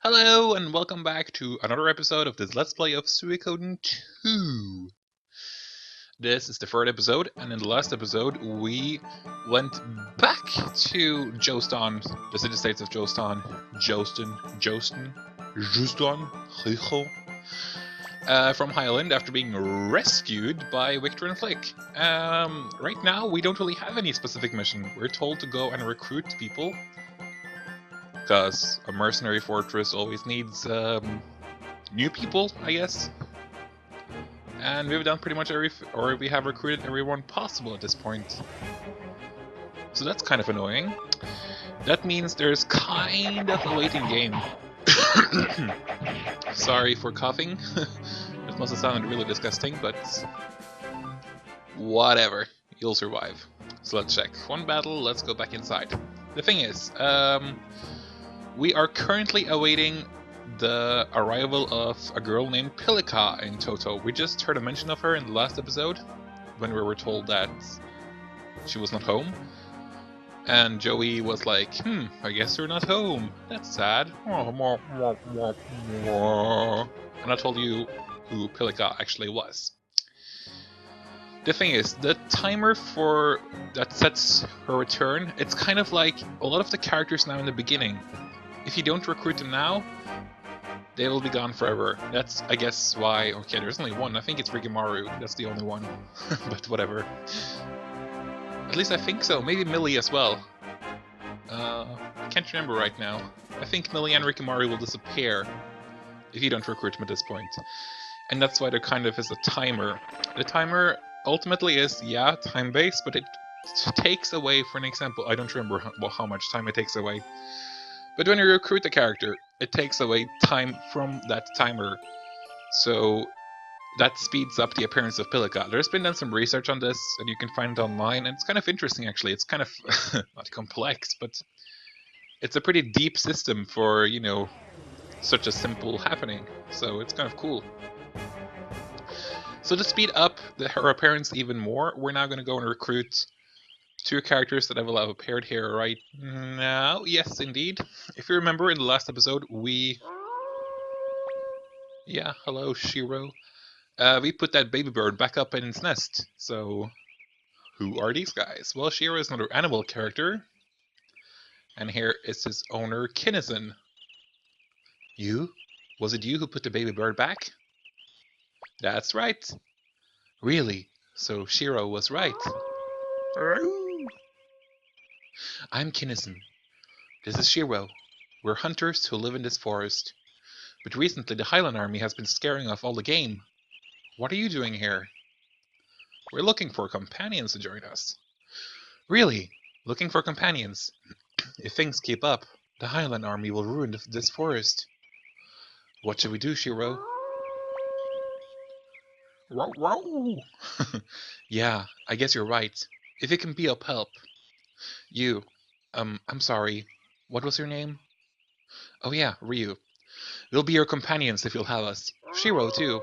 Hello and welcome back to another episode of this Let's Play of Suikoden 2. This is the third episode, and in the last episode we went back to Joestan, the city-states of Joestan, Joestan, from Highland after being rescued by Victor and Flick. Right now we don't really have any specific mission. We're told to go and recruit people, because a mercenary fortress always needs new people, I guess. And we've done pretty much we have recruited everyone possible at this point. So that's kind of annoying. That means there's kind of a waiting game. Sorry for coughing. It must have sounded really disgusting, but whatever. You'll survive. So let's check. One battle, let's go back inside. The thing is, we are currently awaiting the arrival of a girl named Pilika in Toto. We just heard a mention of her in the last episode, when we were told that she was not home. And Joey was like, I guess you're not home. That's sad. And I told you who Pilika actually was. The thing is, the timer for that sets her return, it's kind of like a lot of the characters now in the beginning. If you don't recruit them now, they will be gone forever. That's, I guess, why... Okay, there's only one. I think it's Rigimaru. That's the only one. But whatever. At least I think so. Maybe Millie as well. I can't remember right now. I think Millie and Rigimaru will disappear if you don't recruit them at this point. And that's why there kind of is a timer. The timer ultimately is, yeah, time-based, but it takes away, for an example, I don't remember how much time it takes away. But when you recruit a character, it takes away time from that timer. So that speeds up the appearance of Pilika. There's been done some research on this, and you can find it online, and it's kind of interesting actually. It's kind of not complex, but it's a pretty deep system for, you know, such a simple happening. So it's kind of cool. So to speed up her appearance even more, we're now going to go and recruit two characters that I will have appeared here right now. Yes, indeed. If you remember, in the last episode, yeah, hello, Shiro. We put that baby bird back up in its nest. So, who are these guys? Well, Shiro is another animal character. And here is his owner, Kinnison. You? Was it you who put the baby bird back? That's right. Really? So Shiro was right. I'm Kinnison. This is Shiro. We're hunters who live in this forest. But recently the Highland army has been scaring off all the game. What are you doing here? We're looking for companions to join us. Really? Looking for companions? If things keep up, the Highland army will ruin this forest. What should we do, Shiro? Yeah, I guess you're right. If it can be of help. You, I'm sorry. What was your name? Oh yeah, Ryu. We'll be your companions if you'll have us. Shiro, too.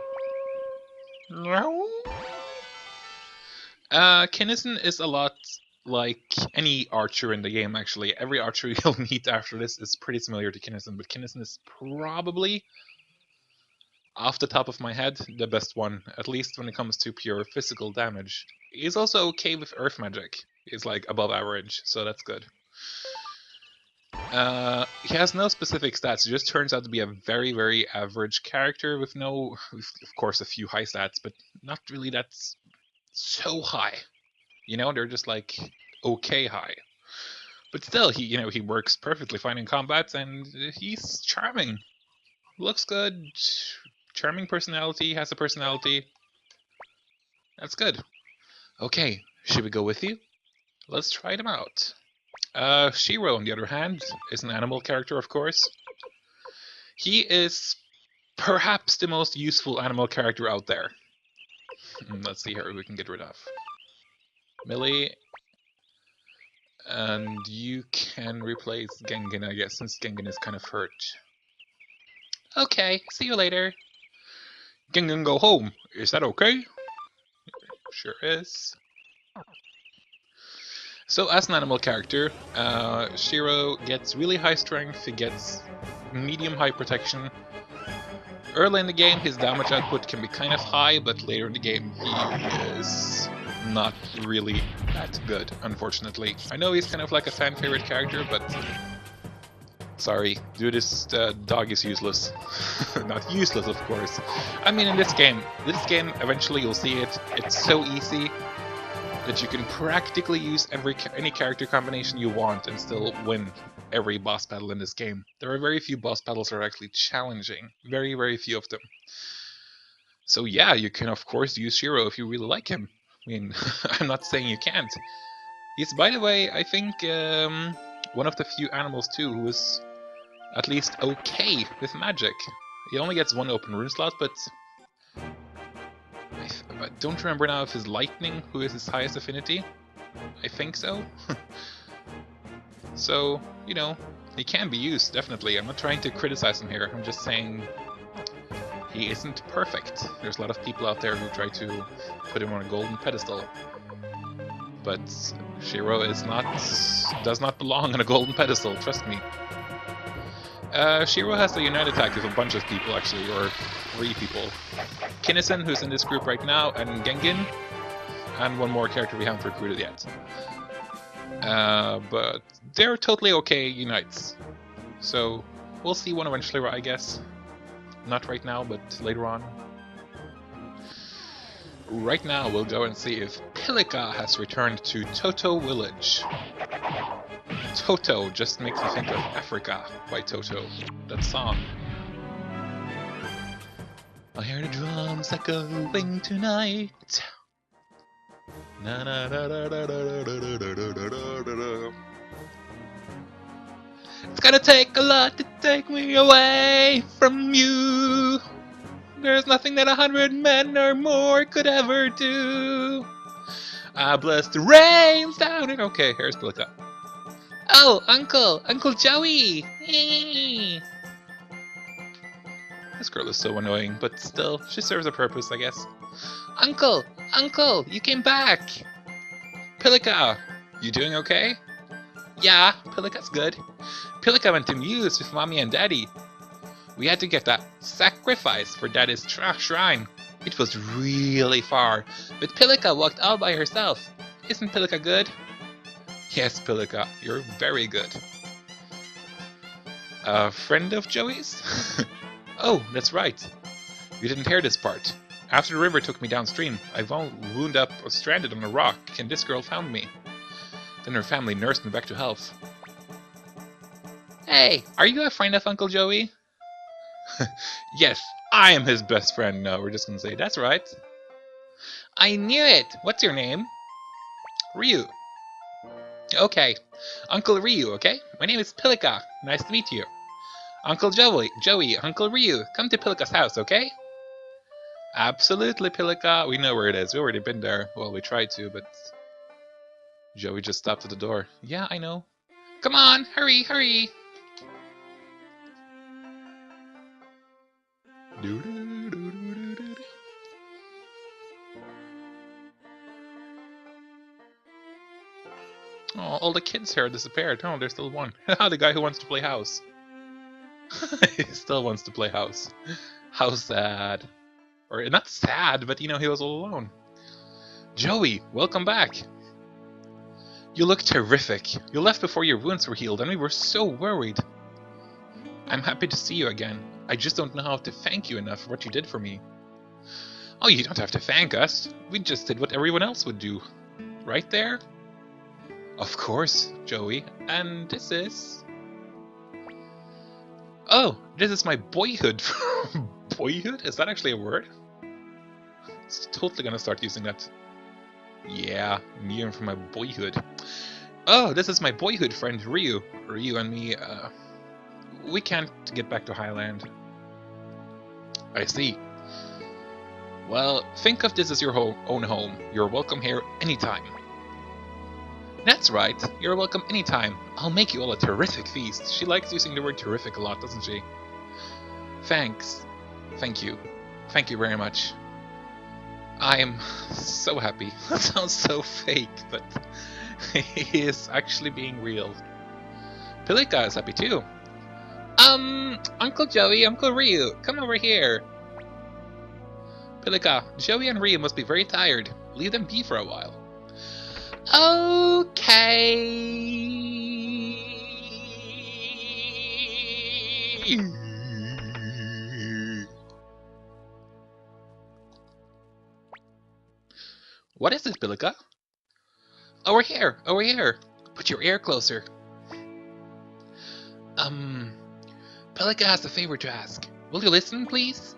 Kinnison is a lot like any archer in the game, actually. Every archer you'll meet after this is pretty similar to Kinnison, but Kinnison is probably, off the top of my head, the best one, at least when it comes to pure physical damage. He's also okay with earth magic. He's like above average, so that's good. He has no specific stats. He just turns out to be a very, very average character with no, of course, a few high stats, but not really that so high. You know, they're just like okay high. But still, he works perfectly fine in combat, and he's charming. Looks good. Charming personality, has a personality. That's good. Okay, should we go with you? Let's try them out. Shiro, on the other hand, is an animal character, of course. He is perhaps the most useful animal character out there. Let's see who we can get rid of. Millie. And you can replace Gengen, I guess, since Gengen is kind of hurt. Okay, see you later. Gengen, go home. Is that okay? Sure is. So as an animal character, Shiro gets really high strength, he gets medium-high protection. Early in the game, his damage output can be kind of high, but later in the game, he is not really that good, unfortunately. I know he's kind of like a fan-favorite character, but sorry, dude, this dog is useless. Not useless, of course. I mean, in this game, eventually you'll see it. It's so easy that you can practically use any character combination you want and still win every boss battle in this game. There are very few boss battles that are actually challenging. Very, very few of them. So yeah, you can of course use Shiro if you really like him. I mean, I'm not saying you can't. He's, by the way, I think one of the few animals too who is at least okay with magic. He only gets one open rune slot, but I don't remember now if his lightning who is his highest affinity. I think so. So, you know, he can be used, definitely. I'm not trying to criticize him here, I'm just saying he isn't perfect. There's a lot of people out there who try to put him on a golden pedestal. But Shiro is does not belong on a golden pedestal, trust me. Shiro has the unite attack with a bunch of people, actually, or 3 people. Kinnison, who's in this group right now, and Gengen, and one more character we haven't recruited yet. But they're totally okay unites. So we'll see one eventually, I guess. Not right now, but later on. Right now we'll go and see if Pilika has returned to Toto Village. Toto just makes me think of Africa by Toto, that song. I hear the drums echoing tonight. Na na da da da da da da da da da. It's gonna take a lot to take me away from you. There's nothing that 100 men or more could ever do. I bless the rains down and okay, here's Pilika. Oh, Uncle Joey! This girl is so annoying, but still, she serves a purpose, I guess. Uncle, you came back! Pilika, you doing okay? Yeah, Pilika's good. Pilika went to Muse with Mommy and Daddy. We had to get that sacrifice for Daddy's shrine. It was really far, but Pilika walked all by herself. Isn't Pilika good? Yes, Pilika, you're very good. A friend of Joey's? Oh, that's right. You didn't hear this part. After the river took me downstream, I wound up stranded on a rock, and this girl found me. Then her family nursed me back to health. Hey, are you a friend of Uncle Joey? Yes, I am his best friend. No, we're just gonna say, that's right. I knew it! What's your name? Ryu. Okay, Uncle Ryu, okay? My name is Pilika. Nice to meet you. Uncle Joey, Uncle Ryu, come to Pilika's house, okay? Absolutely, Pilika. We know where it is. We've already been there. Well, we tried to, but Joey just stopped at the door. Yeah, I know. Come on, hurry, hurry! Oh, all the kids here disappeared. Oh, there's still one. The guy who wants to play house. He still wants to play house. How sad. Or not sad, but you know, he was all alone. Joey, welcome back. You look terrific. You left before your wounds were healed, and we were so worried. I'm happy to see you again. I just don't know how to thank you enough for what you did for me. Oh, you don't have to thank us. We just did what everyone else would do. Right there? Of course, Joey. And this is... Oh, this is my boyhood. Boyhood? Is that actually a word? It's totally gonna start using that. Yeah, I'm yearning for my boyhood. Oh, this is my boyhood friend Ryu. Ryu and me, we can't get back to Highland. I see. Well, think of this as your own home. You're welcome here anytime. That's right, you're welcome anytime. I'll make you all a terrific feast. She likes using the word terrific a lot, doesn't she? Thanks. Thank you. Thank you very much. I'm so happy. That sounds so fake, but he is actually being real. Pilika is happy too. Uncle Joey, Uncle Ryu, come over here. Pilika, Joey and Ryu must be very tired. Leave them be for a while. Okay. What is it, Pilika? Over here, over here. Put your ear closer. Pilika has a favor to ask. Will you listen, please?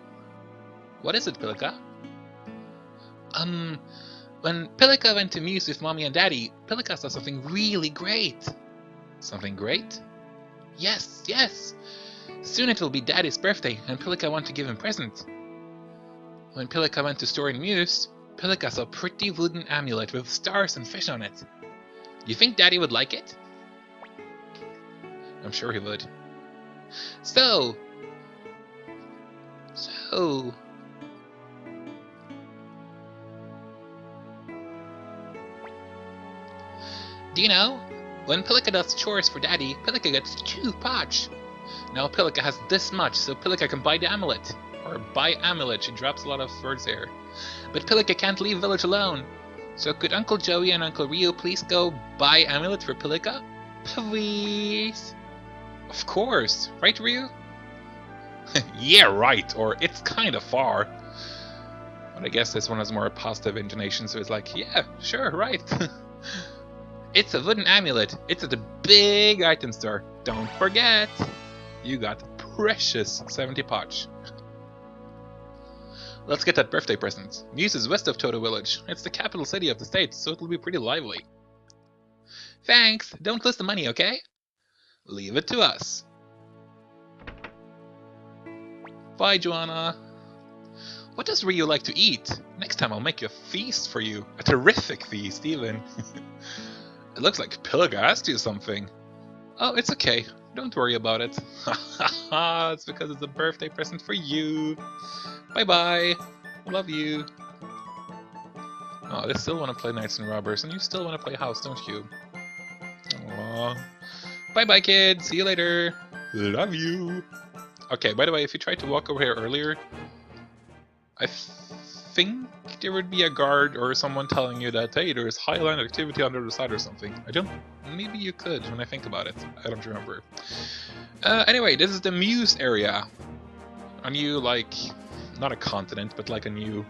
What is it, Pilika? When Pilika went to Muse with Mommy and Daddy, Pilika saw something really great. Something great? Yes, yes. Soon it will be Daddy's birthday, and Pilika wants to give him a present. When Pilika went to store in Muse, Pilika saw a pretty wooden amulet with stars and fish on it. You think Daddy would like it? I'm sure he would. So... Do you know, when Pilika does chores for Daddy, Pilika gets 2 Potch. Now Pilika has this much, so Pilika can buy the amulet. Or buy amulet, she drops a lot of words there. But Pilika can't leave village alone. So could Uncle Joey and Uncle Ryu please go buy amulet for Pilika? Please? Of course, right Ryu? Yeah, right, or it's kinda far. But I guess this one has more positive intonation, so it's like, yeah, sure, right. It's a wooden amulet. It's at the big item store. Don't forget, you got precious 70 Potch. Let's get that birthday present. Muse is west of Toto Village. It's the capital city of the state, so it'll be pretty lively. Thanks. Don't lose the money, okay? Leave it to us. Bye, Joanna. What does Ryu like to eat? Next time I'll make you a feast for you. A terrific feast, even. It looks like Pilika asked you something. Oh, it's okay. Don't worry about it. Haha, it's because it's a birthday present for you. Bye-bye. Love you. Oh, they still want to play Knights and Robbers, and you still want to play House, don't you? Aww. Bye-bye, kids. See you later. Love you. Okay, by the way, if you tried to walk over here earlier, I think there would be a guard or someone telling you that, hey, there's highland activity on the other side or something. I don't... Maybe you could when I think about it. I don't remember. Anyway, this is the Muse area. A new, like... Not a continent, but like a new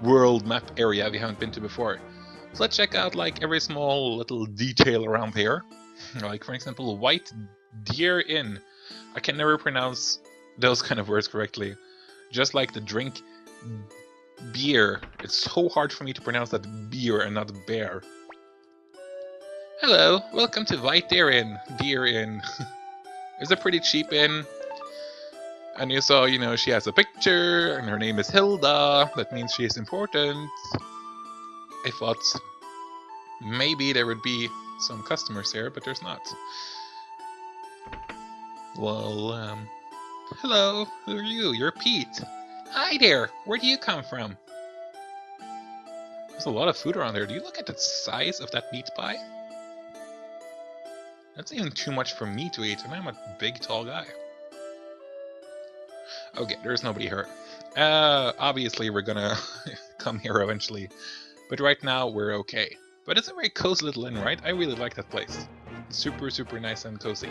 world map area we haven't been to before. So let's check out like every small little detail around here. Like, for example, White Deer Inn. I can never pronounce those kind of words correctly. Just like the drink beer. It's so hard for me to pronounce that beer and not bear. Hello, welcome to White Deer Inn. Deer Inn. It's a pretty cheap inn. And you saw, you know, she has a picture, and her name is Hilda. That means she is important. I thought maybe there would be some customers here, but there's not. Well, hello, who are you? You're Pete. Hi there, where do you come from? There's a lot of food around there. Do you look at the size of that meat pie? That's even too much for me to eat, and I'm a big, tall guy. Okay, there's nobody here. Obviously we're gonna come here eventually, but right now we're okay. But it's a very cozy little inn, right? I really like that place. Super, super nice and cozy.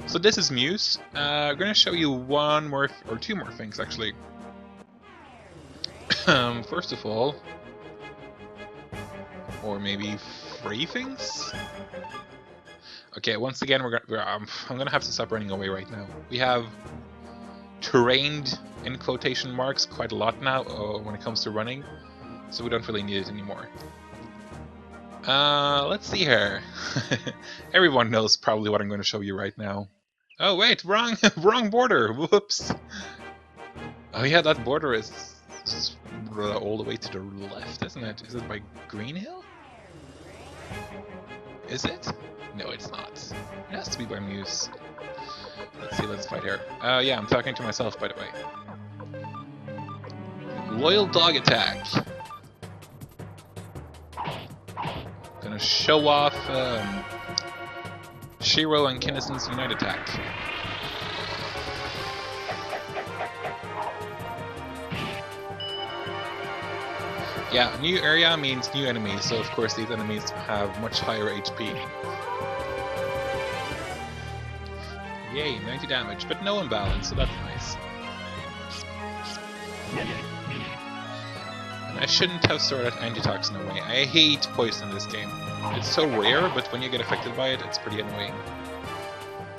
So this is Muse. I'm gonna show you one more, or two more things actually. First of all, or maybe 3 things? Okay, once again, I'm gonna have to stop running away right now. We have terrained, in quotation marks, quite a lot now when it comes to running, so we don't really need it anymore. Let's see here. Everyone knows probably what I'm going to show you right now. Oh wait, wrong border. Whoops. Oh yeah, that border is all the way to the left, isn't it? Is it by Green Hill? Is it? No, it's not. It has to be by Muse. Let's see, let's fight here. Yeah, I'm talking to myself, by the way. Loyal dog attack. Gonna show off, Shiro and Kinnison's Unite attack. Yeah, new area means new enemies, so of course these enemies have much higher HP. Yay, 90 damage, but no imbalance, so that's nice. And I shouldn't have stored that antitoxin away. I hate poison in this game. It's so rare, but when you get affected by it, it's pretty annoying.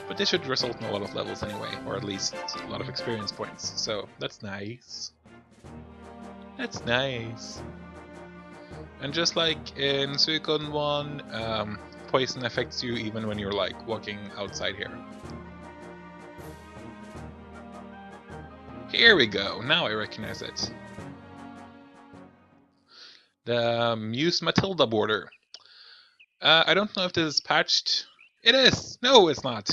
But this should result in a lot of levels anyway, or at least a lot of experience points, so that's nice. That's nice. And just like in Suikoden 1, poison affects you even when you're like walking outside here. Here we go, now I recognize it. The Muse Matilda border. I don't know if this is patched. It is! No, it's not!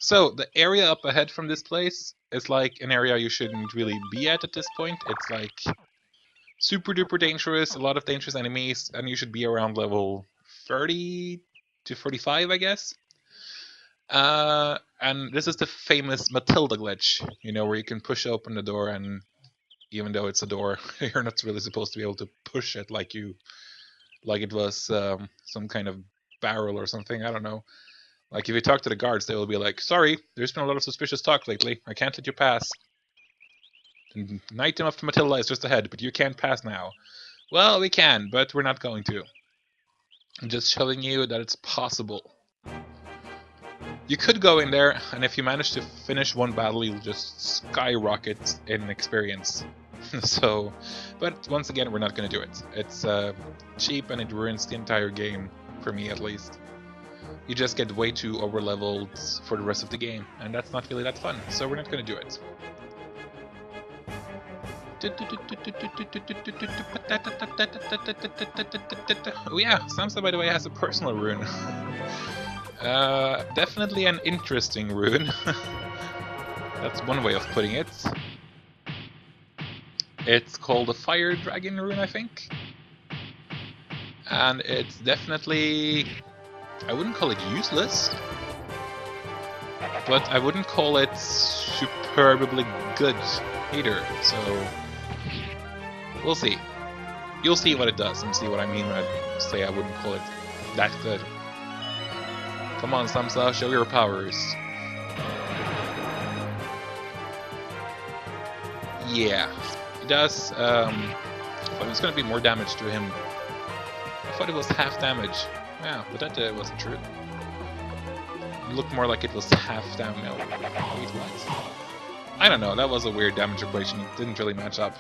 So, the area up ahead from this place is like an area you shouldn't really be at this point. It's like super duper dangerous, a lot of dangerous enemies, and you should be around level 30 to 45, I guess. And this is the famous Matilda glitch, you know, where you can push open the door and even though it's a door, you're not really supposed to be able to push it like it was some kind of barrel or something, I don't know. Like, if you talk to the guards, they will be like, sorry, there's been a lot of suspicious talk lately. I can't let you pass. The Knight of Matilda is just ahead, but you can't pass now. Well, we can, but we're not going to. I'm just showing you that it's possible. You could go in there, and if you manage to finish one battle, you'll just skyrocket in experience. So, but once again, we're not going to do it. It's cheap, and it ruins the entire game, for me at least. You just get way too over-leveled for the rest of the game, and that's not really that fun, so we're not going to do it. Oh yeah, Samsa, by the way, has a personal rune. Definitely an interesting rune. That's one way of putting it. It's called a Fire Dragon rune, I think. And it's definitely... I wouldn't call it useless, but I wouldn't call it superbly good either, so we'll see. You'll see what it does and see what I mean when I say I wouldn't call it that good. Come on, Samsa, show your powers. Yeah, it does. I thought it was going to be more damage to him. I thought it was half damage. Yeah, but that wasn't true. It looked more like it was half down. No, wait, what? I don't know, that was a weird damage equation. It didn't really match up.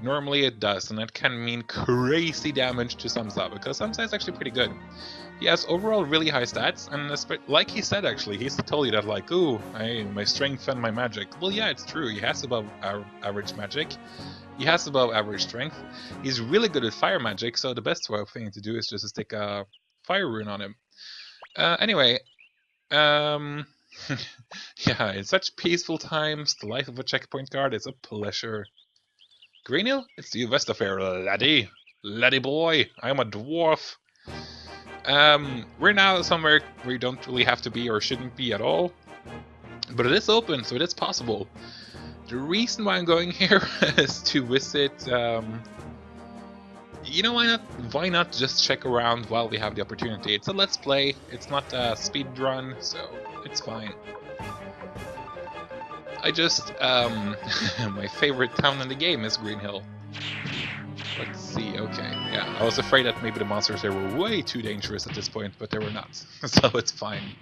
Normally it does, and that can mean crazy damage to Samsa, because Samsa is actually pretty good. He has overall really high stats, and like he said actually, he's told you that like, ooh, my strength and my magic. Well, yeah, it's true, he has above average magic. He has above average strength. He's really good at fire magic, so the best thing to do is just to stick a fire rune on him. Anyway, yeah, in such peaceful times, the life of a checkpoint guard is a pleasure. Greenhill, it's you Vestafair, laddie. Laddie boy, I'm a dwarf. We're now somewhere where you don't really have to be or shouldn't be at all. But it is open, so it is possible. The reason why I'm going here is to visit, you know, why not just check around while we have the opportunity. It's a let's play, it's not a speed run, so it's fine. I just, my favorite town in the game is Greenhill. Let's see, okay, yeah, I was afraid that maybe the monsters there were way too dangerous at this point, but they were not, so it's fine.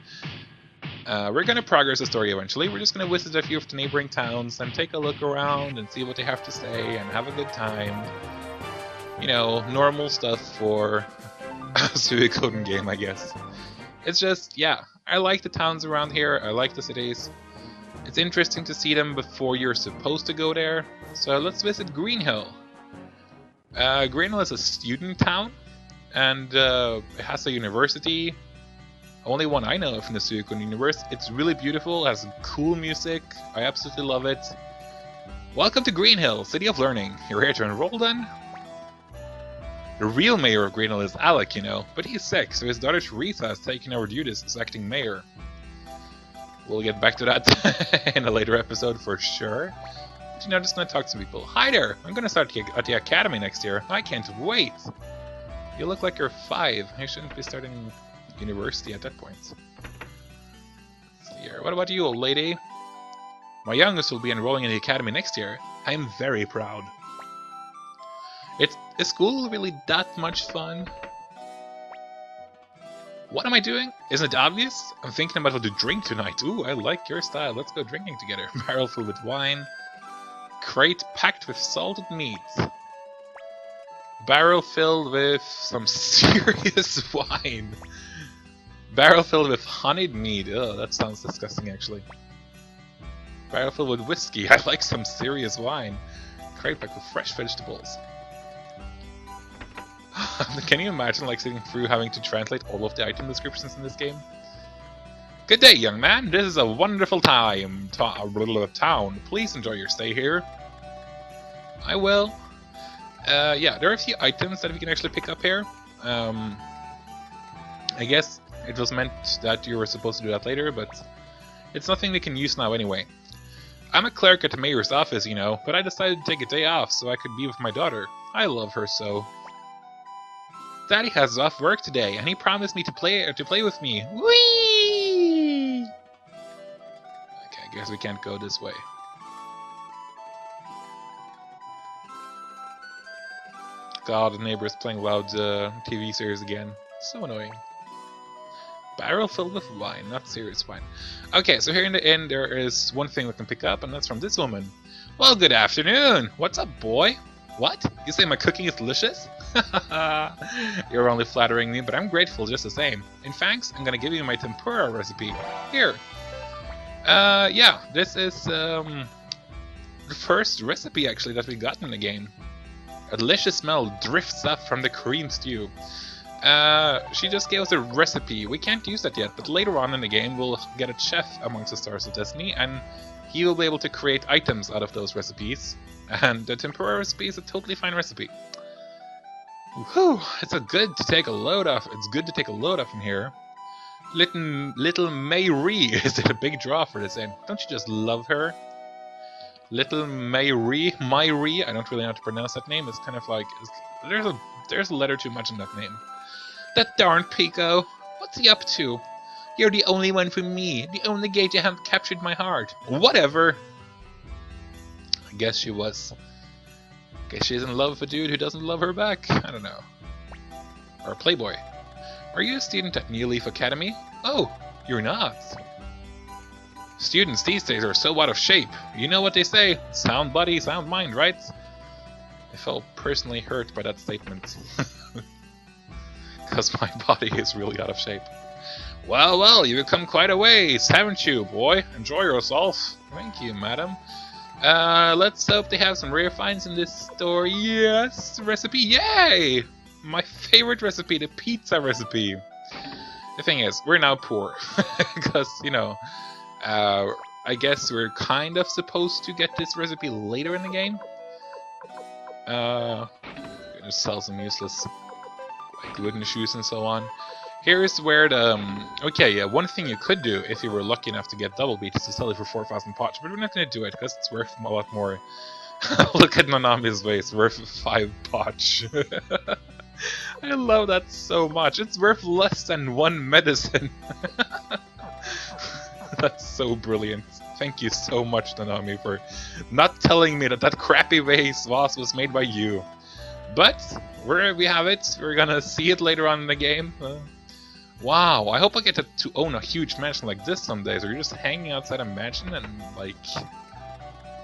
We're gonna progress the story eventually. We're just gonna visit a few of the neighboring towns and take a look around and see what they have to say and have a good time. You know, normal stuff for a Suikoden game, I guess. It's just, yeah, I like the towns around here, I like the cities. It's interesting to see them before you're supposed to go there. So let's visit Greenhill. Greenhill is a student town, and it has a university. Only one I know of in the Suikoden universe. It's really beautiful, has cool music, I absolutely love it. Welcome to Greenhill, City of Learning. You're here to enroll then? The real mayor of Greenhill is Alec, you know, but he's sick, so his daughter Teresa has taken over duties as acting mayor. We'll get back to that in a later episode for sure. You know, just gonna talk to people. Hi there! I'm gonna start at the academy next year. I can't wait! You look like you're 5. I shouldn't be starting university at that point. Let's see here. What about you, old lady? My youngest will be enrolling in the academy next year. I am very proud. Is school really that much fun? What am I doing? Isn't it obvious? I'm thinking about what to drink tonight. Ooh, I like your style. Let's go drinking together. Barrel filled with wine. Crate packed with salted meat. Barrel filled with some serious wine. Barrel filled with honeyed mead. Oh, that sounds disgusting, actually. Barrel filled with whiskey. I like some serious wine. Crate packed with fresh vegetables. Can you imagine, like, sitting through having to translate all of the item descriptions in this game? Good day, young man. This is a wonderful town. Please enjoy your stay here. I will. Yeah, there are a few items that we can actually pick up here. I guess it was meant that you were supposed to do that later, but it's nothing we can use now anyway. I'm a clerk at the mayor's office, you know, but I decided to take a day off so I could be with my daughter. I love her so. Daddy has off work today, and he promised me to play with me. Whee! Okay, I guess we can't go this way. God, the neighbor is playing loud TV series again. So annoying. Barrel filled with wine, not serious wine. Okay, so here in the inn there is one thing we can pick up, and that's from this woman. Well, good afternoon. What's up, boy? What? You say my cooking is delicious? You're only flattering me, but I'm grateful just the same. In thanks, I'm gonna give you my tempura recipe. Here. Yeah, this is the first recipe actually that we got in the game. A delicious smell drifts up from the cream stew. She just gave us a recipe. We can't use that yet, but later on in the game we'll get a chef amongst the Stars of Destiny, and he will be able to create items out of those recipes. And the tempura recipe is a totally fine recipe. Whew, it's good to take a load off. It's good to take a load off in here. Little Mayri is it a big draw for this end? Don't you just love her? Little Mayri, I don't really know how to pronounce that name. It's kind of like there's a letter too much in that name. That darn Pico, what's he up to? You're the only one for me, the only gate you have captured my heart. Whatever. I guess she was. Guess she's in love with a dude who doesn't love her back. I don't know. Or a playboy. Are you a student at New Leaf Academy? Oh, you're not. Students these days are so out of shape. You know what they say, sound body, sound mind, right? I felt personally hurt by that statement. Because my body is really out of shape. Well, you've come quite a ways, haven't you, boy? Enjoy yourself. Thank you, madam. Let's hope they have some rare finds in this store. Yes, recipe, yay! My favorite recipe, the pizza recipe. The thing is, we're now poor. Because, you know, I guess we're kind of supposed to get this recipe later in the game. Gonna sell some useless, like, wooden shoes and so on. Here's where the... okay, yeah, one thing you could do if you were lucky enough to get double beat is to sell it for 4,000 Potch, but we're not going to do it because it's worth a lot more. Look at Nanami's face, worth 5 Potch. I love that so much. It's worth less than 1 medicine. That's so brilliant. Thank you so much, Nanami, for not telling me that crappy vase was made by you. But, where we have it, we're gonna see it later on in the game. Wow, I hope I get to own a huge mansion like this someday. So you're just hanging outside a mansion and, like,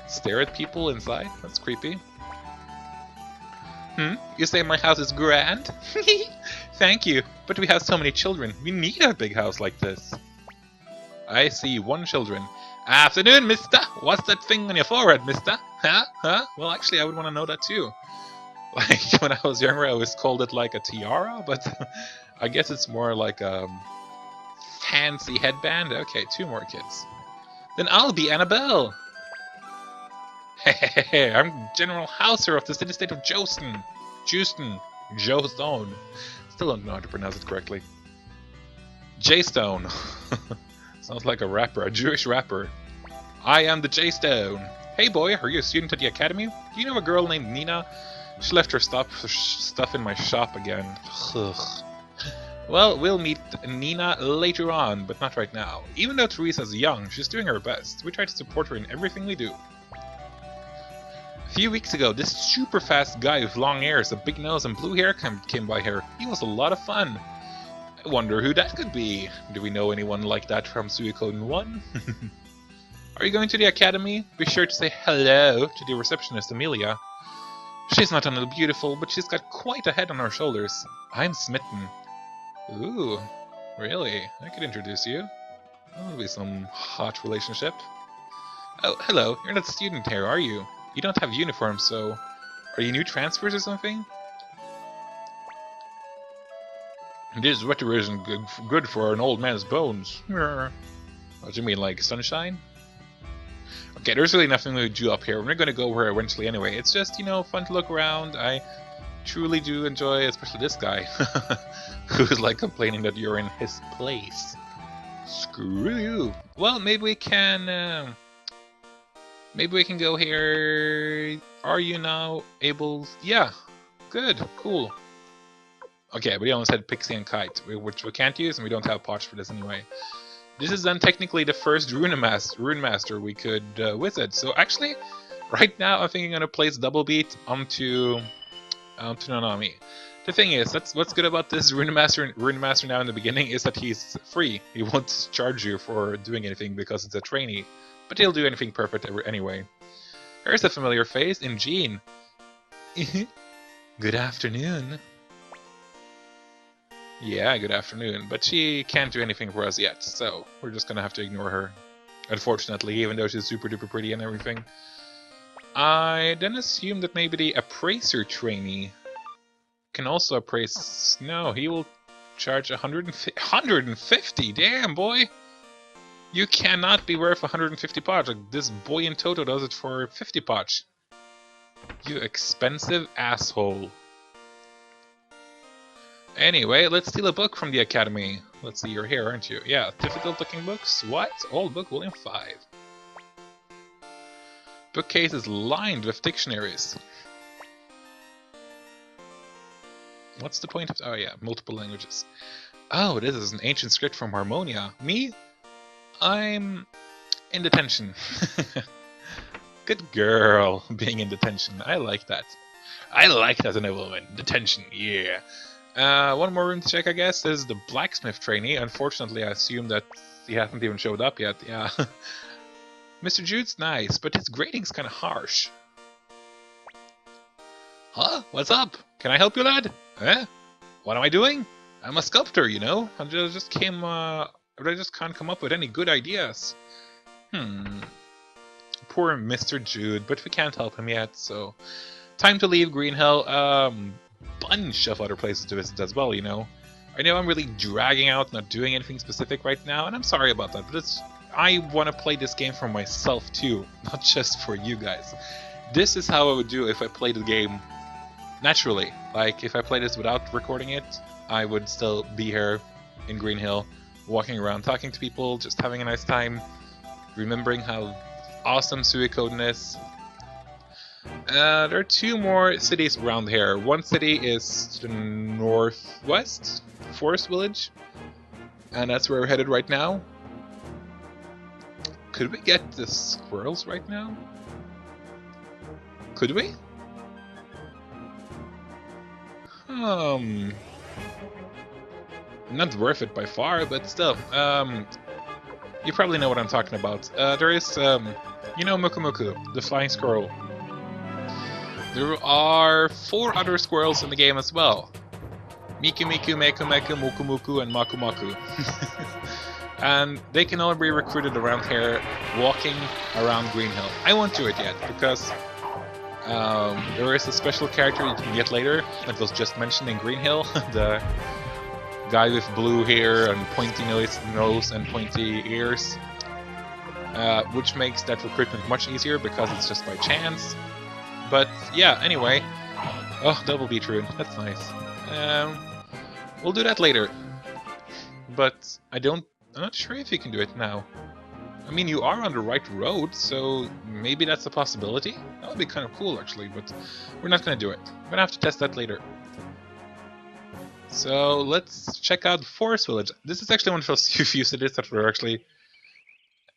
stare at people inside? That's creepy. You say my house is grand? Thank you, but we have so many children. We need a big house like this. I see 1 children. Afternoon, mister! What's that thing on your forehead, mister? Huh? Well, actually, I would want to know that too. Like, when I was younger, I always called it like a tiara, but I guess it's more like a fancy headband. Okay, 2 more kids. Then I'll be Annabelle! Hey, I'm General Hauser of the city-state of Joeston. Joestone. Still don't know how to pronounce it correctly. J-Stone. Sounds like a rapper, a Jewish rapper. I am the J-Stone. Hey boy, are you a student at the academy? Do you know a girl named Nina? She left her stuff in my shop again. Ugh. Well, we'll meet Nina later on, but not right now. Even though Teresa's young, she's doing her best. We try to support her in everything we do. A few weeks ago, this super fast guy with long ears, a big nose, and blue hair came by here. He was a lot of fun. I wonder who that could be. Do we know anyone like that from Suikoden 1? Are you going to the academy? Be sure to say hello to the receptionist, Amelia. She's not only beautiful, but she's got quite a head on her shoulders. I'm smitten. Ooh, really? I could introduce you. That'll be some hot relationship. Oh, hello. You're not a student here, are you? You don't have uniform, so... Are you new transfers or something? This sweater isn't good for an old man's bones. What do you mean, like sunshine? Okay, there's really nothing to do up here. We're gonna go over eventually anyway. It's just, you know, fun to look around. I truly do enjoy, especially this guy, who's like complaining that you're in his place. Screw you. Well, maybe we can go here. Are you now able? Yeah, good, cool. Okay, but we almost had Pixie and Kite, which we can't use, and we don't have Potch for this anyway. This is then technically the first Rune Master we could visit. So actually, right now I'm thinking I'm gonna place Double Beat onto Nanami. The thing is, that's what's good about this Rune Master now in the beginning is that he's free. He won't charge you for doing anything because it's a trainee, but he'll do anything perfect anyway. There's a familiar face in Jean. Good afternoon. Yeah, good afternoon, but she can't do anything for us yet, so we're just gonna have to ignore her. Unfortunately, even though she's super duper pretty and everything. I then assume that maybe the appraiser trainee can also appraise. No, he will charge 150. Damn, boy! You cannot be worth 150 Potch. Like, this boy in Toto does it for 50 Potch. You expensive asshole. Anyway, let's steal a book from the academy. Let's see, you're here, aren't you? Yeah, difficult looking books. What? Old book, volume 5. Bookcase is lined with dictionaries. What's the point of... Oh yeah, multiple languages. Oh, this is an ancient script from Harmonia. Me? I'm in detention. Good girl, being in detention. I like that. I like that in a woman. Detention, yeah. One more room to check, I guess. This is the blacksmith trainee. Unfortunately, I assume that he hasn't even showed up yet. Yeah. Mr. Jude's nice, but his grading's kind of harsh. Huh? What's up? Can I help you, lad? Eh? What am I doing? I'm a sculptor, you know. I just can't come up with any good ideas. Poor Mr. Jude, but we can't help him yet, so... Time to leave Green Hill. Bunch of other places to visit as well, you know. I know I'm really dragging out, not doing anything specific right now, and I'm sorry about that, but I want to play this game for myself too, not just for you guys. This is how I would do if I played the game naturally. Like, if I played this without recording it, I would still be here in Green Hill, walking around, talking to people, just having a nice time, remembering how awesome Suikoden is. There are 2 more cities around here. One city is to the northwest, Forest Village, and that's where we're headed right now. Could we get the squirrels right now? Could we? Not worth it by far, but still. You probably know what I'm talking about. There is, you know, Muku Muku, the flying squirrel. There are 4 other squirrels in the game as well. Miku Miku, Meku Meku, Muku Muku, and Maku Maku. And they can all be recruited around here, walking around Green Hill. I won't do it yet, because there is a special character you can get later, that was just mentioned in Green Hill. The guy with blue hair and pointy nose and pointy ears. Which makes that recruitment much easier, because it's just by chance. But yeah, anyway. Oh, double beat rune. That's nice. We'll do that later. But I'm not sure if you can do it now. I mean, you are on the right road, so maybe that's a possibility. That would be kind of cool, actually, but we're not going to do it. We're going to have to test that later. So let's check out Forest Village. This is actually one of those few cities that we're actually...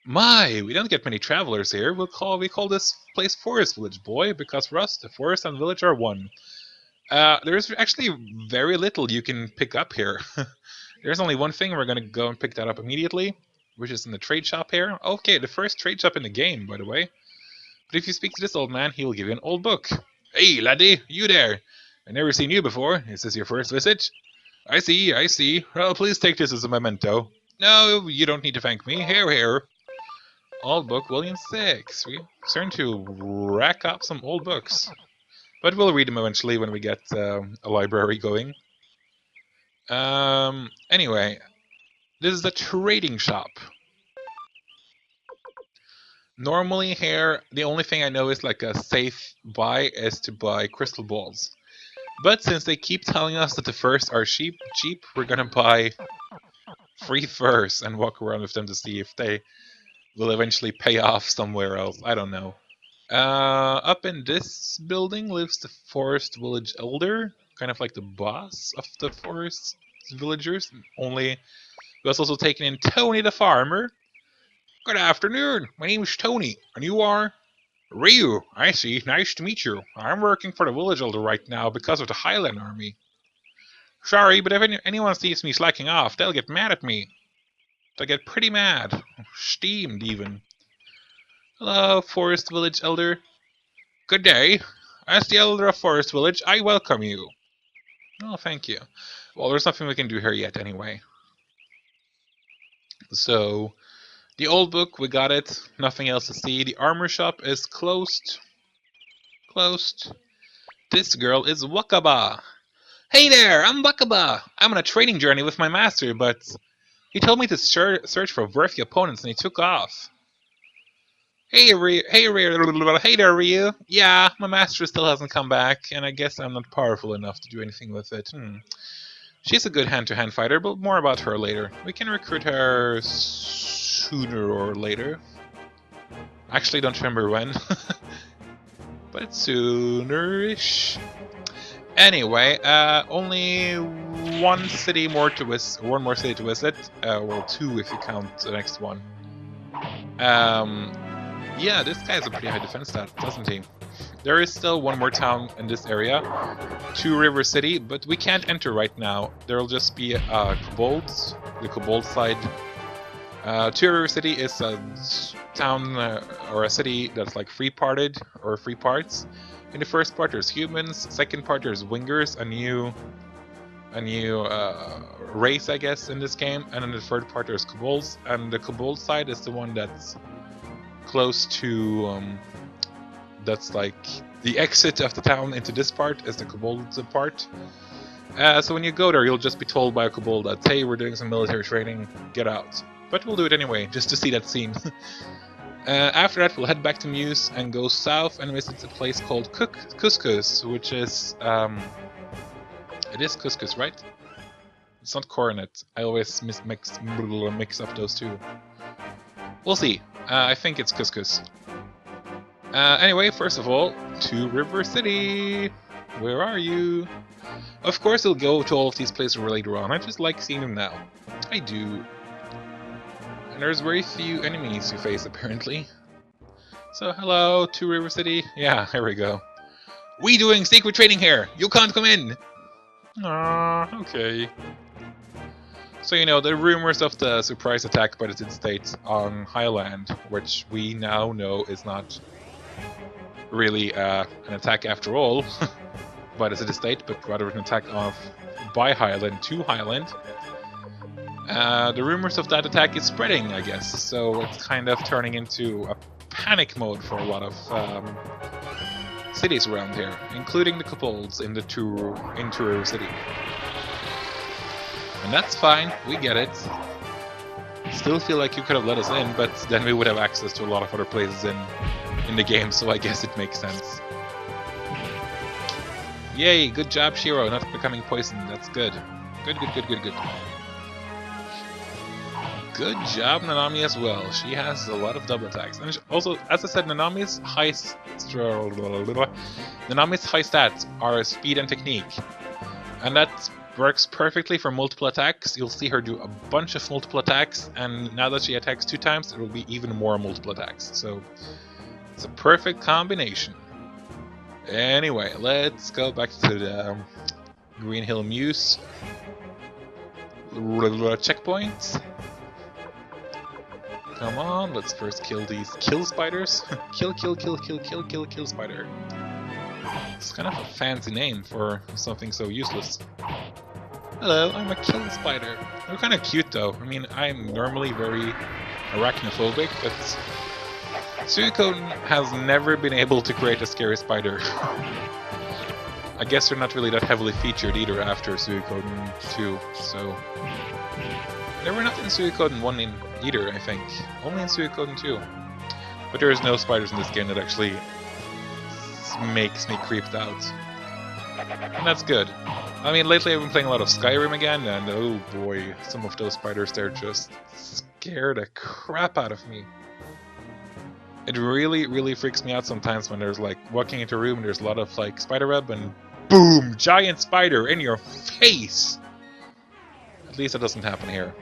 we don't get many travelers here. We call this place Forest Village, boy, because for us, the forest and village are one. There's actually very little you can pick up here. There's only one thing, we're going to go and pick that up immediately, which is in the trade shop here. Okay, the first trade shop in the game, by the way. But if you speak to this old man, he will give you an old book. Hey, laddie, you there? I've never seen you before. Is this your first visit? I see, I see. Well, please take this as a memento. No, you don't need to thank me. Here. Old book, volume 6. We're starting to rack up some old books. But we'll read them eventually when we get a library going. Anyway, this is a trading shop. Normally here, the only thing I know is like a safe buy is to buy crystal balls. But since they keep telling us that the furs are cheap, we're gonna buy 3 furs and walk around with them to see if they will eventually pay off somewhere else. I don't know. Up in this building lives the Forest Village Elder, kind of like the boss of the forest villagers. Only he was also taking in Tony the farmer. Good afternoon. My name is Tony, and you are? Ryu. I see. Nice to meet you. I'm working for the village elder right now because of the Highland army. Sorry, but if anyone sees me slacking off, they'll get mad at me. They'll get pretty mad. Steamed, even. Hello, Forest Village Elder. Good day. As the Elder of Forest Village, I welcome you. Oh, thank you. Well, there's nothing we can do here yet, anyway. So, the old book, we got it. Nothing else to see. The armor shop is closed. This girl is Wakaba. Hey there, I'm Wakaba. I'm on a training journey with my master, but he told me to search for worthy opponents, and he took off. Hey there, Ryu. Yeah, my master still hasn't come back, and I guess I'm not powerful enough to do anything with it. She's a good hand-to-hand fighter, but more about her later. We can recruit her sooner or later. Actually, don't remember when, but it's soonish. Anyway, only one more city to visit. Well, 2 if you count the next one. Yeah, this guy has a pretty high defense stat, doesn't he? There is still one more town in this area, 2 River City, but we can't enter right now. There'll just be kobolds, the kobold side. 2 River City is a town or a city that's like 3 parts. In the first part there's humans, second part there's wingers, a new race, I guess, in this game, and in the third part there's kobolds, and the kobold side is the one that's close to that's like the exit of the town into this part is the kobold part. So when you go there, you'll just be told by a kobold that, hey, we're doing some military training, get out. But we'll do it anyway, just to see that scene. After that, we'll head back to Muse and go south and visit a place called Couscous, which is it is Couscous, right? It's not Coronet. I always mix up those two. We'll see. I think it's Couscous. Anyway, first of all, 2 River City. Where are you? Of course, we'll go to all of these places later on. I just like seeing them now. I do. And there's very few enemies you face, apparently. So, hello, 2 River City. Yeah, here we go. We doing secret training here. You can't come in. Okay. So, you know, the rumors of the surprise attack by the City States on Highland, which we now know is not really an attack after all by the City State, but rather an attack by Highland to Highland. The rumors of that attack is spreading, I guess, so it's kind of turning into a panic mode for a lot of cities around here, including the kobolds in the River City. And that's fine, we get it. Still feel like you could have let us in, but then we would have access to a lot of other places in the game, so I guess it makes sense. Yay, good job, Shiro, not becoming poisoned, that's good. Good. Good job, Nanami, as well. She has a lot of double attacks. And also, as I said, Nanami's high stats are speed and technique. And that works perfectly for multiple attacks. You'll see her do a bunch of multiple attacks, and now that she attacks 2 times, it will be even more multiple attacks. So, it's a perfect combination. Anyway, let's go back to the Green Hill Muse checkpoint. Come on, let's first kill these kill spiders. Kill spider. It's kind of a fancy name for something so useless. Hello, I'm a kill spider. They're kind of cute though. I mean, I'm normally very arachnophobic, but Suikoden has never been able to create a scary spider. I guess they're not really that heavily featured either after Suikoden 2, so... They were not in Suikoden 1 either, I think. Only in Suikoden 2. But there is no spiders in this game that actually makes me creeped out. And that's good. I mean, lately I've been playing a lot of Skyrim again, and oh boy, some of those spiders there just scare the crap out of me. It really freaks me out sometimes when there's like walking into a room and there's a lot of like spider web and boom, giant spider in your face! At least that doesn't happen here.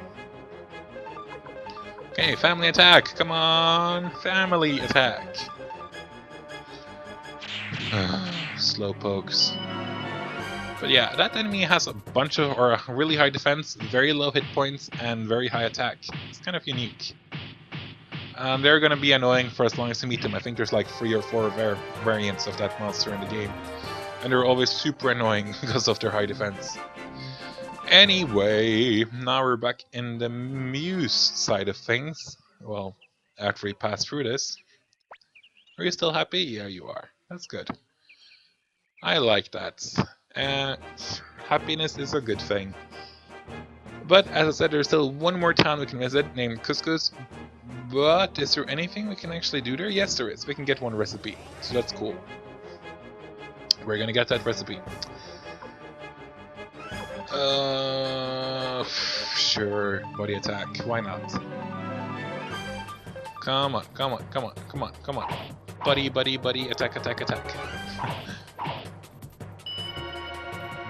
Okay, family attack! Come on! Family attack! Slow pokes. But yeah, that enemy has a bunch of, or a really high defense, very low hit points, and very high attack. It's kind of unique. They're gonna be annoying for as long as you meet them. I think there's like 3 or 4 variants of that monster in the game. And they're always super annoying because of their high defense. Anyway, now we're back in the Muse side of things. Well, after we pass through this. Are you still happy? Yeah, you are. That's good. I like that. Happiness is a good thing. But, as I said, there's still one more town we can visit named Couscous. But, is there anything we can actually do there? Yes, there is. We can get one recipe. So that's cool. We're gonna get that recipe. Sure, body attack. Why not? Come on, come on, come on, come on, come on. Buddy, buddy, buddy, attack, attack, attack.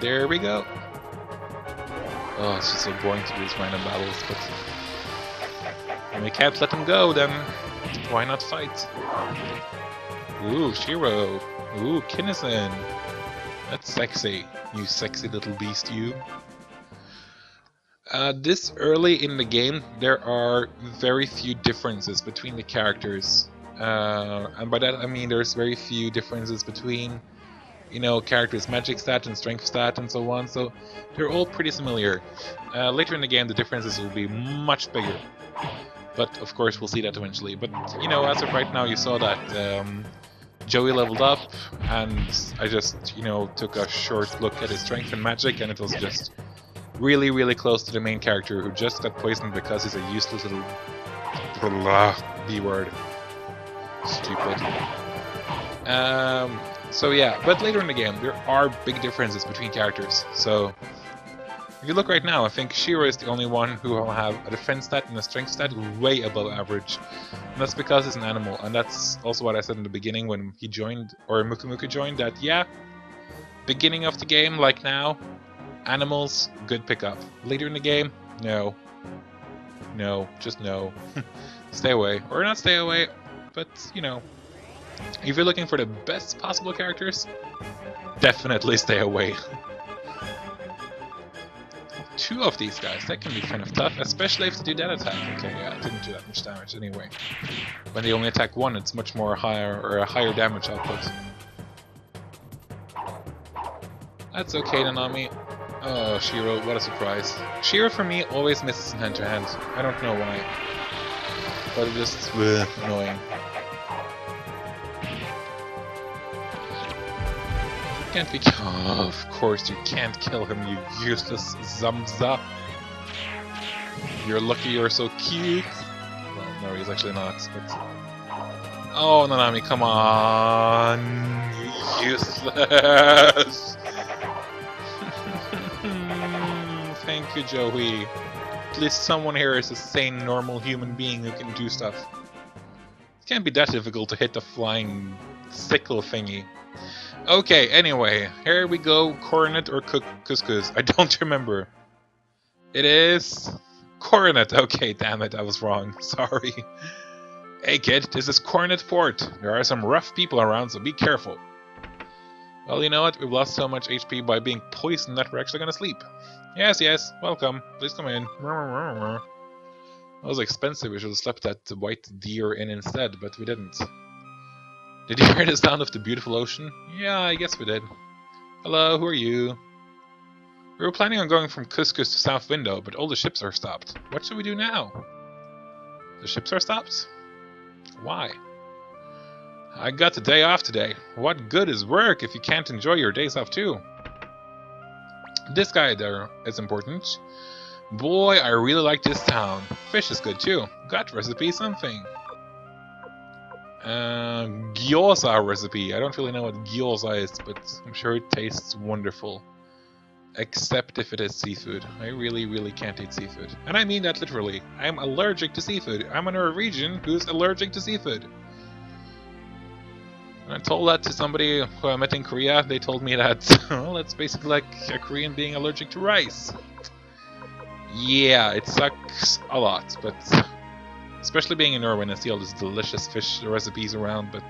There we go. Oh, it's just so boring to do these random battles, but... when we can't let them go, then why not fight? Ooh, Shiro. Ooh, Kinnison. That's sexy. You sexy little beast, you. This early in the game, there are very few differences between the characters. And by that I mean there's very few differences between, you know, characters' magic stat and strength stat and so on, so they're all pretty similar. Later in the game the differences will be much bigger. But of course we'll see that eventually. But, you know, as of right now you saw that Joey leveled up, and I just, you know, took a short look at his strength and magic, and it was just really close to the main character who just got poisoned because he's a useless little B-word. Stupid. So yeah, but later in the game there are big differences between characters. So if you look right now, I think Shiro is the only one who will have a defense stat and a strength stat way above average. And that's because he's an animal, and that's also what I said in the beginning when he joined, or Mukumuku joined, that yeah, beginning of the game, like now, animals, good pickup. Later in the game, no. No, just no. Stay away. Or not stay away, but, you know, if you're looking for the best possible characters, definitely stay away. 2 of these guys, that can be kind of tough, especially if they do that attack. Okay, yeah, it didn't do that much damage anyway. When they only attack 1, it's much more higher, or a higher damage output. That's okay, Nanami. Oh, Shiro, what a surprise. Shiro for me always misses in hand-to-hand. I don't know why. But it's just annoying. Can't be. Oh, of course you can't kill him, you useless Zamza. You're lucky you're so cute. Well, no, he's actually not. But... oh, Nanami, come on, you useless. Thank you, Joey. at least someone here is a sane, normal human being who can do stuff. It can't be that difficult to hit the flying sickle thingy. Okay, anyway, here we go. Coronet or couscous? I don't remember. It is Coronet. Okay, damn it, I was wrong. Sorry. Hey kid, this is Coronet Fort. There are some rough people around, so be careful. Well, you know what? We've lost so much HP by being poisoned that we're actually gonna sleep. Yes, yes, welcome. Please come in. That was expensive. We should have slept that white deer in instead, but we didn't. Did you hear the sound of the beautiful ocean? Yeah, I guess we did. Hello, who are you? We were planning on going from Couscous to South Window, but all the ships are stopped. What should we do now? The ships are stopped? Why? I got the day off today. What good is work if you can't enjoy your days off too? This guy there is important. Boy, I really like this town. Fish is good too. Got recipe something. Gyoza recipe. I don't really know what gyoza is, but I'm sure it tastes wonderful. Except if it is seafood. I really can't eat seafood. And I mean that literally. I'm allergic to seafood. I'm a Norwegian who's allergic to seafood. When I told that to somebody who I met in Korea, they told me that, well, that's basically like a Korean being allergic to rice. Yeah, it sucks a lot, but especially being in Norway and I see all these delicious fish recipes around, but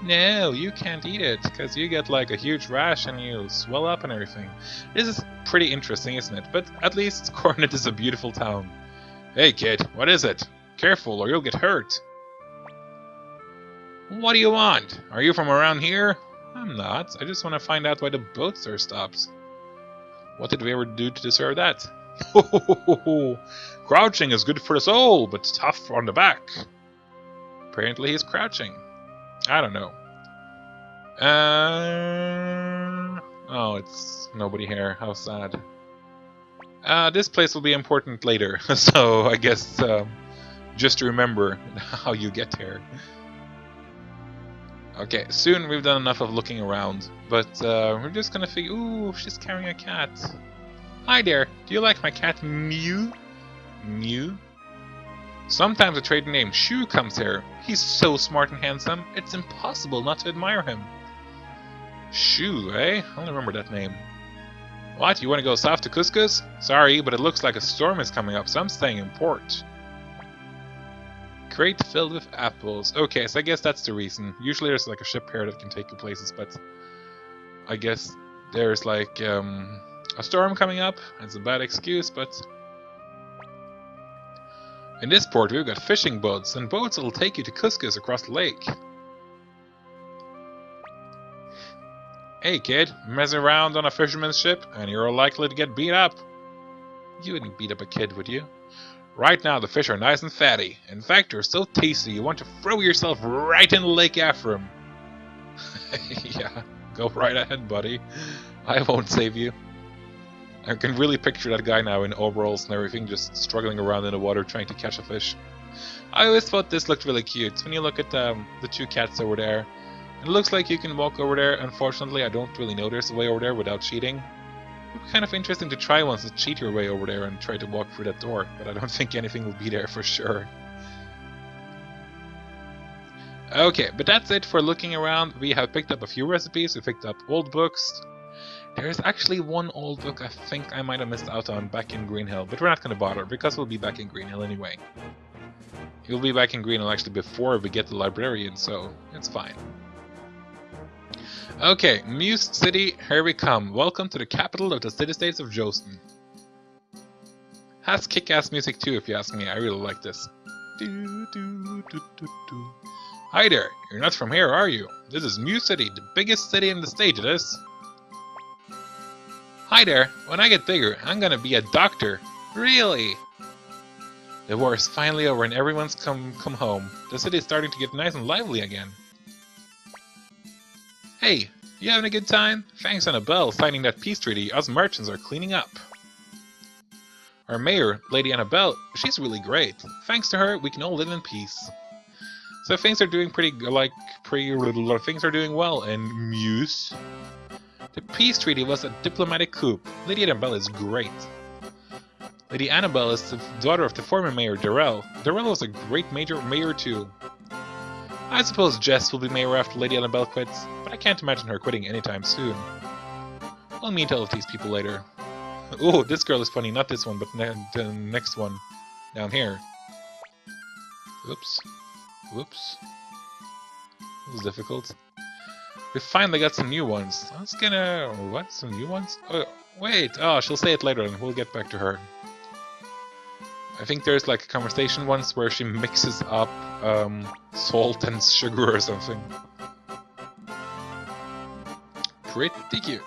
no, you can't eat it, because you get like a huge rash and you swell up and everything. This is pretty interesting, isn't it? But at least Coronet is a beautiful town. Hey kid, what is it? Careful or you'll get hurt. What do you want? Are you from around here? I'm not. I just want to find out why the boats are stopped. What did we ever do to deserve that? Crouching is good for the soul, but tough on the back. Apparently he's crouching. I don't know. Oh, it's nobody here. How sad. This place will be important later, so I guess just remember how you get here. Okay, soon we've done enough of looking around, but we're just gonna figure. Ooh, she's carrying a cat. Hi there. Do you like my cat Mew? Mew? Sometimes a trader named Shu comes here. He's so smart and handsome, it's impossible not to admire him. Shu, eh? I'll remember that name. What, you want to go south to Couscous? Sorry, but it looks like a storm is coming up, so I'm staying in port. Crate filled with apples. Okay, so I guess that's the reason. Usually there's like a ship here that can take you places, but I guess there's like a storm coming up. It's a bad excuse, but in this port we've got fishing boats, and boats that'll take you to Couscous across the lake. Hey kid, mess around on a fisherman's ship and you're likely to get beat up. You wouldn't beat up a kid, would you? Right now the fish are nice and fatty. In fact, they're so tasty you want to throw yourself right in the lake after them. Yeah, go right ahead, buddy. I won't save you. I can really picture that guy now in overalls and everything, just struggling around in the water trying to catch a fish. I always thought this looked really cute. When you look at the two cats over there, it looks like you can walk over there. Unfortunately, I don't really know there's a way over there without cheating. It would be kind of interesting to try once to cheat your way over there and try to walk through that door, but I don't think anything will be there for sure. Okay, but that's it for looking around. We have picked up a few recipes, we picked up old books. There's actually one old book I think I might have missed out on back in Green Hill, but we're not going to bother because we'll be back in Green Hill anyway. We'll be back in Green Hill actually before we get the librarian, so it's fine. Okay, Muse City, here we come. Welcome to the capital of the city-states of Josten. Has kick-ass music too, if you ask me. I really like this. Hi there, you're not from here, are you? This is Muse City, the biggest city in the state, it is. Hi there, when I get bigger, I'm gonna be a doctor. Really? The war is finally over and everyone's come home. The city's starting to get nice and lively again. Hey, you having a good time? Thanks Annabelle signing that peace treaty, us merchants are cleaning up. Our mayor, Lady Annabelle, she's really great. Thanks to her, we can all live in peace. So things are doing things are doing well in Muse. The peace treaty was a diplomatic coup. Lady Annabelle is great. Lady Annabelle is the daughter of the former mayor, Darrell. Darrell was a great mayor too. I suppose Jess will be mayor after Lady Annabelle quits, but I can't imagine her quitting anytime soon. I'll meet all of these people later. Oh, this girl is funny, not this one, but the next one. Down here. Oops. Whoops. That was difficult. We finally got some new ones. I was gonna... What? Some new ones? Oh, wait! Oh, she'll say it later and we'll get back to her. I think there's like a conversation once where she mixes up salt and sugar or something. Pretty cute.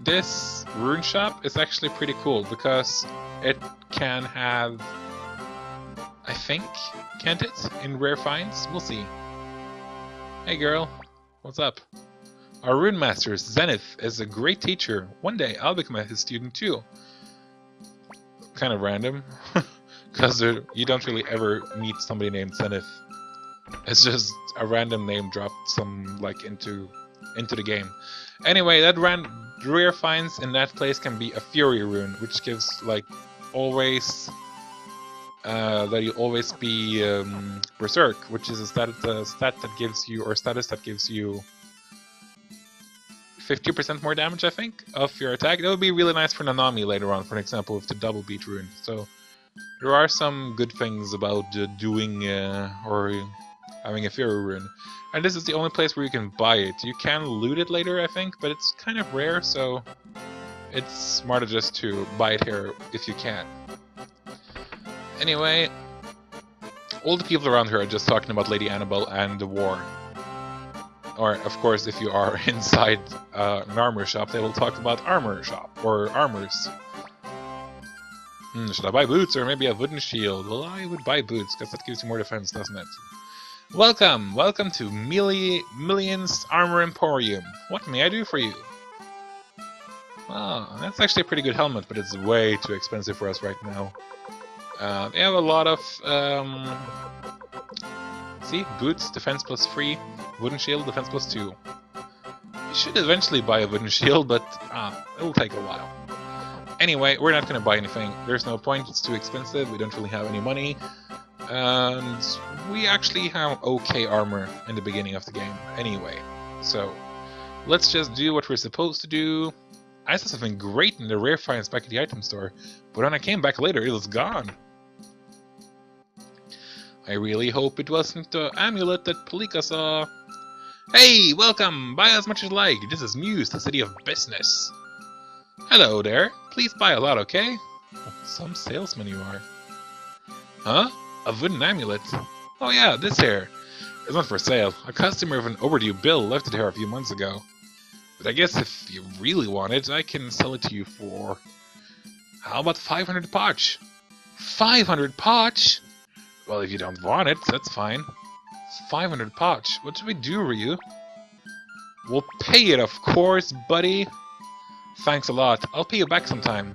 This rune shop is actually pretty cool because it can have... I think, can't it? In rare finds? We'll see. Hey girl, what's up? Our rune master, Zenith, is a great teacher. One day I'll become his student too. Kind of random, because you don't really ever meet somebody named Zenith. It's just a random name dropped into the game. Anyway, that rare finds in that place can be a Fury rune, which gives always that you'll always be Berserk, which is a status that gives you 50% more damage, I think, of your attack. That would be really nice for Nanami later on, for example, with the double beat rune. So there are some good things about doing or having a Fury rune. And this is the only place where you can buy it. You can loot it later, I think, but it's kind of rare, so it's smarter just to buy it here if you can. Anyway, all the people around here are just talking about Lady Annabelle and the war. Or, of course, if you are inside an armor shop, they will talk about armor shop, or armors. Should I buy boots or maybe a wooden shield? Well, I would buy boots, because that gives you more defense, doesn't it? Welcome! Welcome to Millions Armor Emporium. What may I do for you? Oh, that's actually a pretty good helmet, but it's way too expensive for us right now. They have a lot of... see? Boots, defense plus 3. Wooden shield, defense plus 2. You should eventually buy a wooden shield, but it'll take a while. Anyway, we're not going to buy anything. There's no point, it's too expensive, we don't really have any money. And we actually have okay armor in the beginning of the game anyway. So, let's just do what we're supposed to do. I saw something great in the rare finds back at the item store, but when I came back later, it was gone. I really hope it wasn't the amulet that Palika saw. Hey, welcome! Buy as much as you like. This is Muse, the city of business. Hello there. Please buy a lot, okay? Some salesman you are. Huh? A wooden amulet? Oh yeah, this here. It's not for sale. A customer of an overdue bill left it here a few months ago. But I guess if you really want it, I can sell it to you for... How about 500 Potch? 500 Potch? Well, if you don't want it, that's fine. 500 Potch. What should we do, Ryu? We'll pay it, of course, buddy. Thanks a lot. I'll pay you back sometime.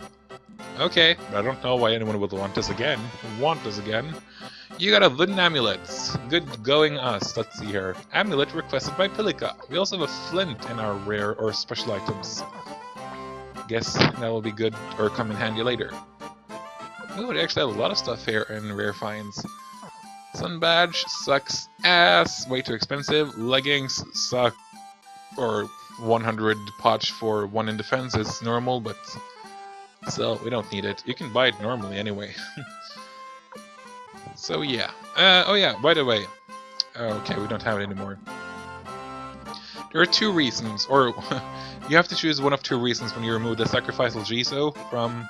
Okay, but I don't know why anyone would want this again. You got a wooden amulet. Good going us. Let's see here. Amulet requested by Pilika. We also have a flint in our rare or special items. Guess that will be good or come in handy later. Oh, they actually have a lot of stuff here in rare finds. Sun badge sucks ass. Way too expensive. Leggings suck. Or 100 Potch for 1 in defense is normal, but still, we don't need it. You can buy it normally anyway. So yeah. Oh yeah, by the way. Okay, we don't have it anymore. There are 2 reasons, or you have to choose one of 2 reasons when you remove the sacrificial Genso from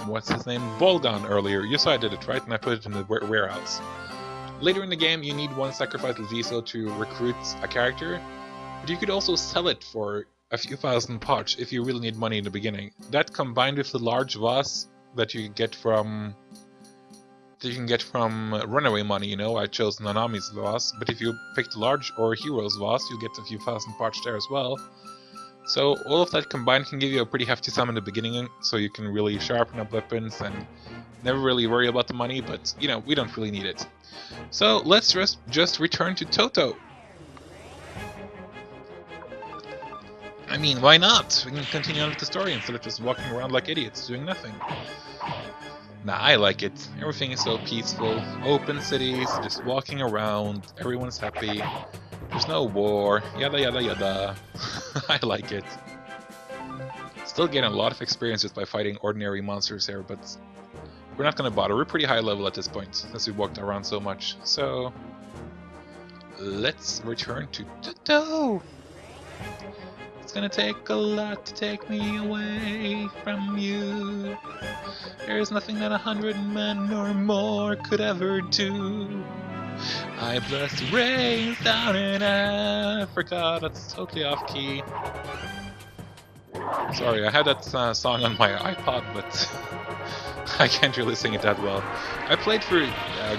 what's his name? Bolgon earlier. You saw I did it, right? And I put it in the warehouse. Later in the game, you need 1 sacrificial Genso to recruit a character, but you could also sell it for a few thousand Potch if you really need money in the beginning. That combined with the large vase that you get from runaway money, you know, I chose Nanami's vase, but if you pick the large or hero's vase, you get a few thousand Potch there as well. So all of that combined can give you a pretty hefty sum in the beginning, so you can really sharpen up weapons and never really worry about the money, but, you know, we don't really need it. So let's just return to Toto. I mean, why not? We can continue on with the story instead of just walking around like idiots doing nothing. Nah, I like it. Everything is so peaceful. Open cities, just walking around, everyone's happy. There's no war, yada yada yada. I like it. Still getting a lot of experience just by fighting ordinary monsters here, but we're not gonna bother. We're pretty high level at this point, since we walked around so much. So let's return to Toto! It's gonna take a lot to take me away from you. There is nothing that 100 men or more could ever do. I bless the rains down in Africa. That's totally off key. Sorry, I had that song on my iPod, but I can't really sing it that well. I played through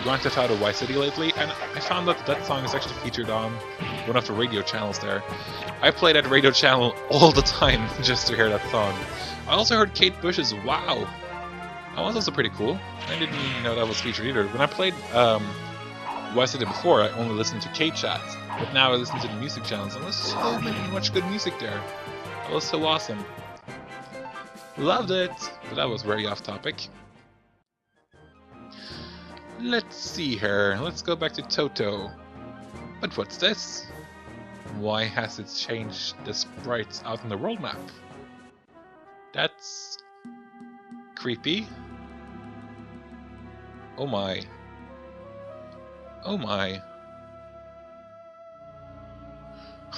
Grand Theft Auto Vice City lately, and I found that that song is actually featured on one of the radio channels there. I play that radio channel all the time just to hear that song. I also heard Kate Bush's Wow. That was also pretty cool. I didn't know that was featured either. When I played Vice City before, I only listened to Kate Chat, but now I listen to the music channels, and there's so much good music there. That was so awesome. Loved it! But that was very off topic. Let's see here. Let's go back to Toto. But what's this? Why has it changed the sprites out on the world map? That's creepy. Oh my. Oh my.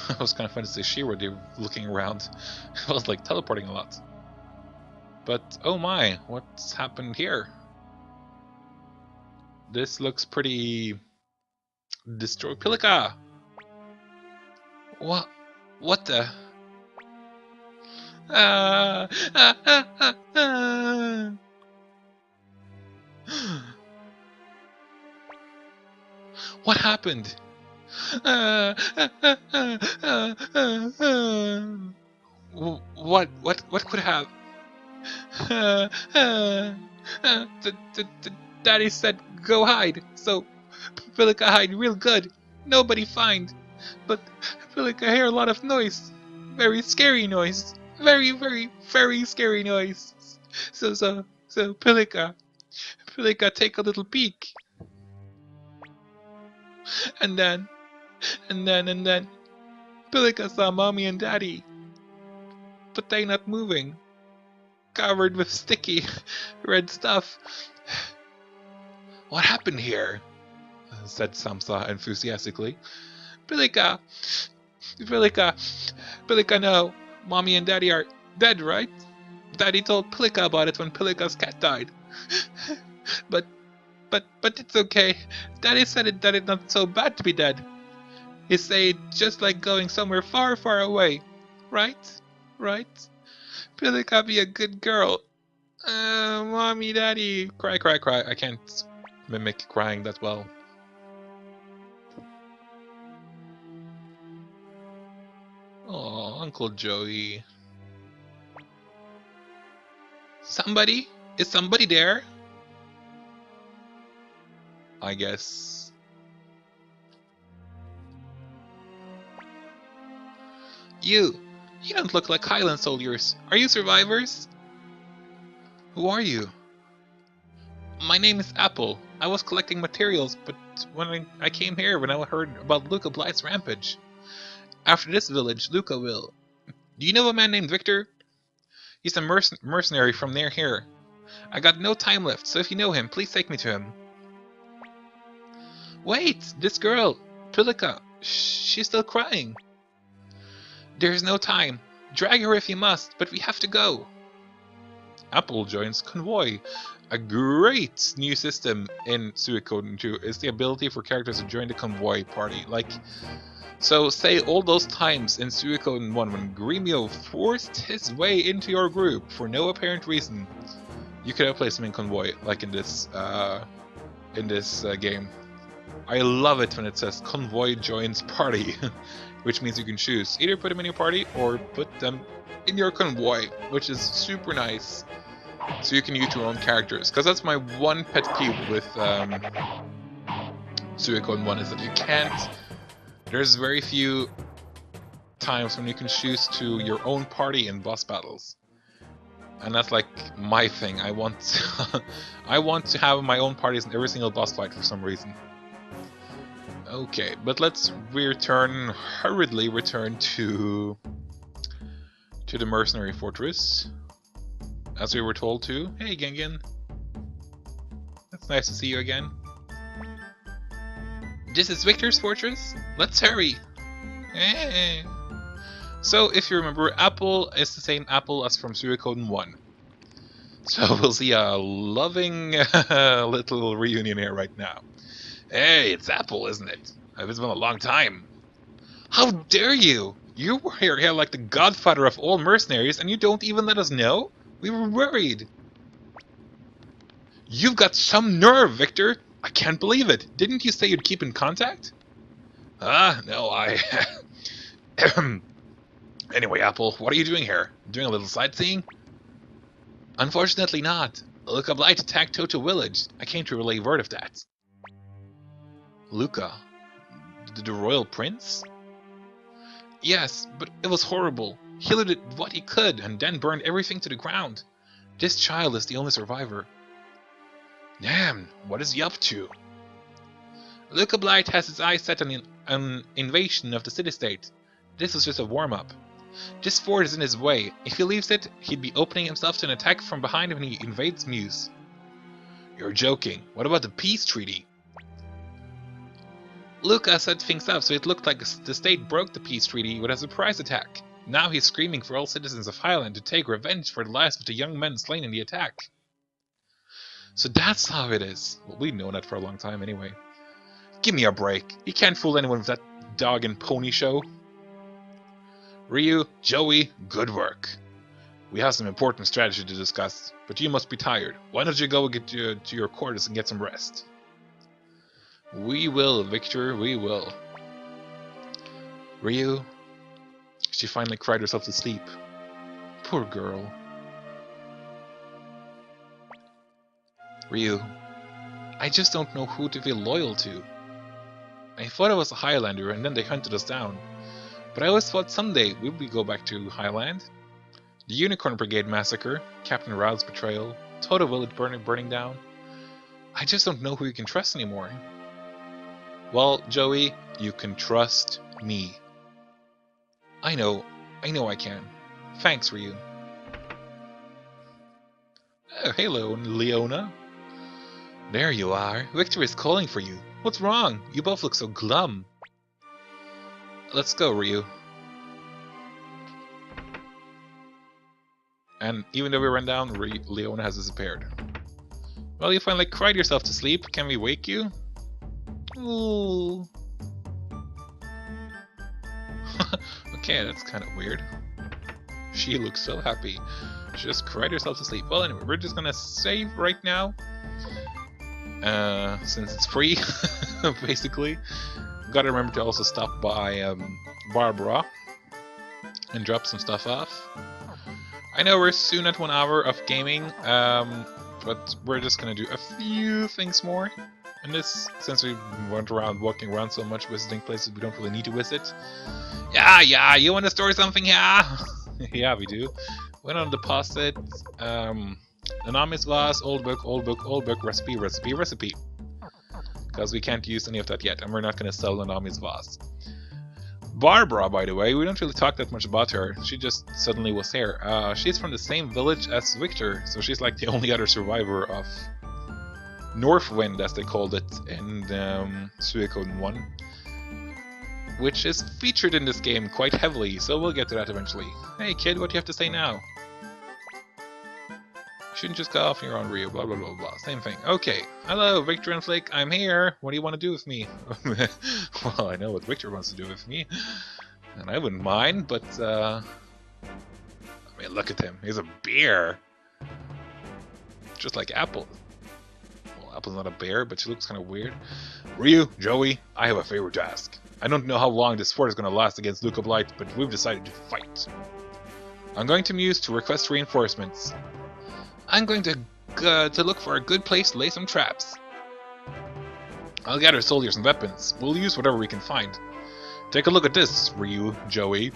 It was kind of fun to see Shira looking around. I was like teleporting a lot. But oh my, what's happened here? This looks pretty destroyed. Pilika! What? What the? What happened? What could have? Daddy said go hide, so Pilika hide real good. Nobody find, but Pilika hear a lot of noise, very scary noise, very scary noise. So Pilika take a little peek, and then Pilika saw Mommy and Daddy, but they not moving, covered with sticky red stuff. What happened here? Said Samsa enthusiastically. Pilika, no. Mommy and Daddy are dead, right? Daddy told Pilika about it when Pilika's cat died. but it's okay. Daddy said that it's not so bad to be dead. He said just like going somewhere far, far away. Right? Pilika, be a good girl. Mommy, Daddy. Cry. I can't mimic crying that well. Oh, Uncle Joey. Somebody? Is somebody there? I guess. You don't look like Highland soldiers. Are you survivors? Who are you? My name is Apple. I was collecting materials, but when I came here when I heard about Luca Blight's rampage. After this village, Luca will. Do you know a man named Victor? He's a mercenary from near here. I got no time left, so if you know him, please take me to him. Wait! This girl! Pilika! She's still crying. There's no time. Drag her if you must, but we have to go. Apple joins Convoy. A great new system in Suikoden 2 is the ability for characters to join the Convoy party. So say all those times in Suikoden 1 when Gremio forced his way into your group for no apparent reason, you could have placed him in Convoy, like in this game. I love it when it says Convoy joins party, which means you can choose either put them in your party or put them in your Convoy, which is super nice. So you can use your own characters, because that's my one pet peeve with Suikoden 1 is that you can't. There's very few times when you can choose to your own party in boss battles. And that's like my thing. I want I want to have my own parties in every single boss fight for some reason. Okay, but let's hurriedly return to the mercenary fortress, as we were told to. Hey Gengen, that's nice to see you again. This is Victor's fortress? Let's hurry! So, if you remember, Apple is the same Apple as from Suikoden 1. So we'll see a loving little reunion here right now. Hey, it's Apple, isn't it? It's been a long time. How dare you! You were here like the godfather of all mercenaries and you don't even let us know? We were worried. You've got some nerve, Victor! I can't believe it! Didn't you say you'd keep in contact? No, Anyway, Apple, what are you doing here? Doing a little sightseeing? Unfortunately not. Luca Blight attacked Toto Village. I came to relay word of that. Luca? The royal prince? Yes, but it was horrible. He looted what he could and then burned everything to the ground. This child is the only survivor. Damn, what is he up to? Luca Blight has his eyes set on an invasion of the city-state. This was just a warm-up. This fort is in his way. If he leaves it, he'd be opening himself to an attack from behind when he invades Muse. You're joking. What about the peace treaty? Luca set things up so it looked like the state broke the peace treaty with a surprise attack. Now he's screaming for all citizens of Highland to take revenge for the lives of the young men slain in the attack. So that's how it is. Well, we've known that for a long time anyway. Give me a break. He can't fool anyone with that dog and pony show. Ryu, Joey, good work. We have some important strategy to discuss, but you must be tired. Why don't you go get to your quarters and get some rest? We will, Victor, we will. Ryu, she finally cried herself to sleep. Poor girl. Ryu, I just don't know who to feel loyal to. I thought I was a Highlander and then they hunted us down. But I always thought someday we would go back to Highland. The Unicorn Brigade massacre, Captain Rao's betrayal, Toto Village burning down. I just don't know who you can trust anymore. Well, Joey, you can trust me. I know I can. Thanks, Ryu. Oh, hello, Leona. There you are. Victor is calling for you. What's wrong? You both look so glum. Let's go, Ryu. And even though we ran down, Leona has disappeared. Well, you finally cried yourself to sleep. Can we wake you? Ooh. Okay, that's kind of weird. She looks so happy. She just cried herself to sleep. Well, anyway, we're just gonna save right now. Since it's free, basically. Gotta remember to also stop by Barbara and drop some stuff off. I know we're soon at 1 hour of gaming, but we're just gonna do a few things more. And this, since we went around walking around so much visiting places we don't really need to visit. Yeah, you want to store something? Yeah, yeah, we do. Went on deposit. Anonymous vase, old book, recipe. Because we can't use any of that yet, and we're not going to sell Anonymous vase. Barbara, by the way, we don't really talk that much about her. She just suddenly was here. She's from the same village as Victor, so she's like the only other survivor of Northwind, as they called it in Suikoden 1. Which is featured in this game quite heavily, so we'll get to that eventually. Hey kid, what do you have to say now? Shouldn't just go off your own, Ryu, blah blah blah blah. Same thing. Okay. Hello, Victor and Flake, I'm here. What do you want to do with me? Well, I know what Victor wants to do with me. And I wouldn't mind, but I mean, look at him. He's a bear. Just like Apple. Well, Apple's not a bear, but she looks kind of weird. Ryu, Joey, I have a favor to ask. I don't know how long this fort is going to last against Luca Blight, but we've decided to fight. I'm going to Muse to request reinforcements. I'm going to look for a good place to lay some traps. I'll gather soldiers and weapons. We'll use whatever we can find. Take a look at this, Ryu, Joey.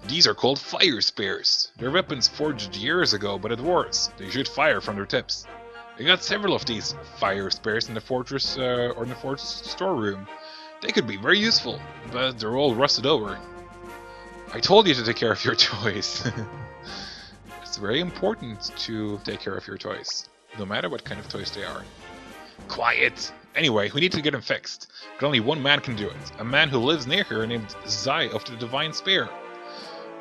These are called fire spears. They're weapons forged years ago by the dwarves. They shoot fire from their tips. I got several of these fire spears in the fortress or in the fortress storeroom. They could be very useful, but they're all rusted over. I told you to take care of your toys. It's very important to take care of your toys, no matter what kind of toys they are. Quiet! Anyway, we need to get him fixed, but only one man can do it. A man who lives near here named Zai of the Divine Spear.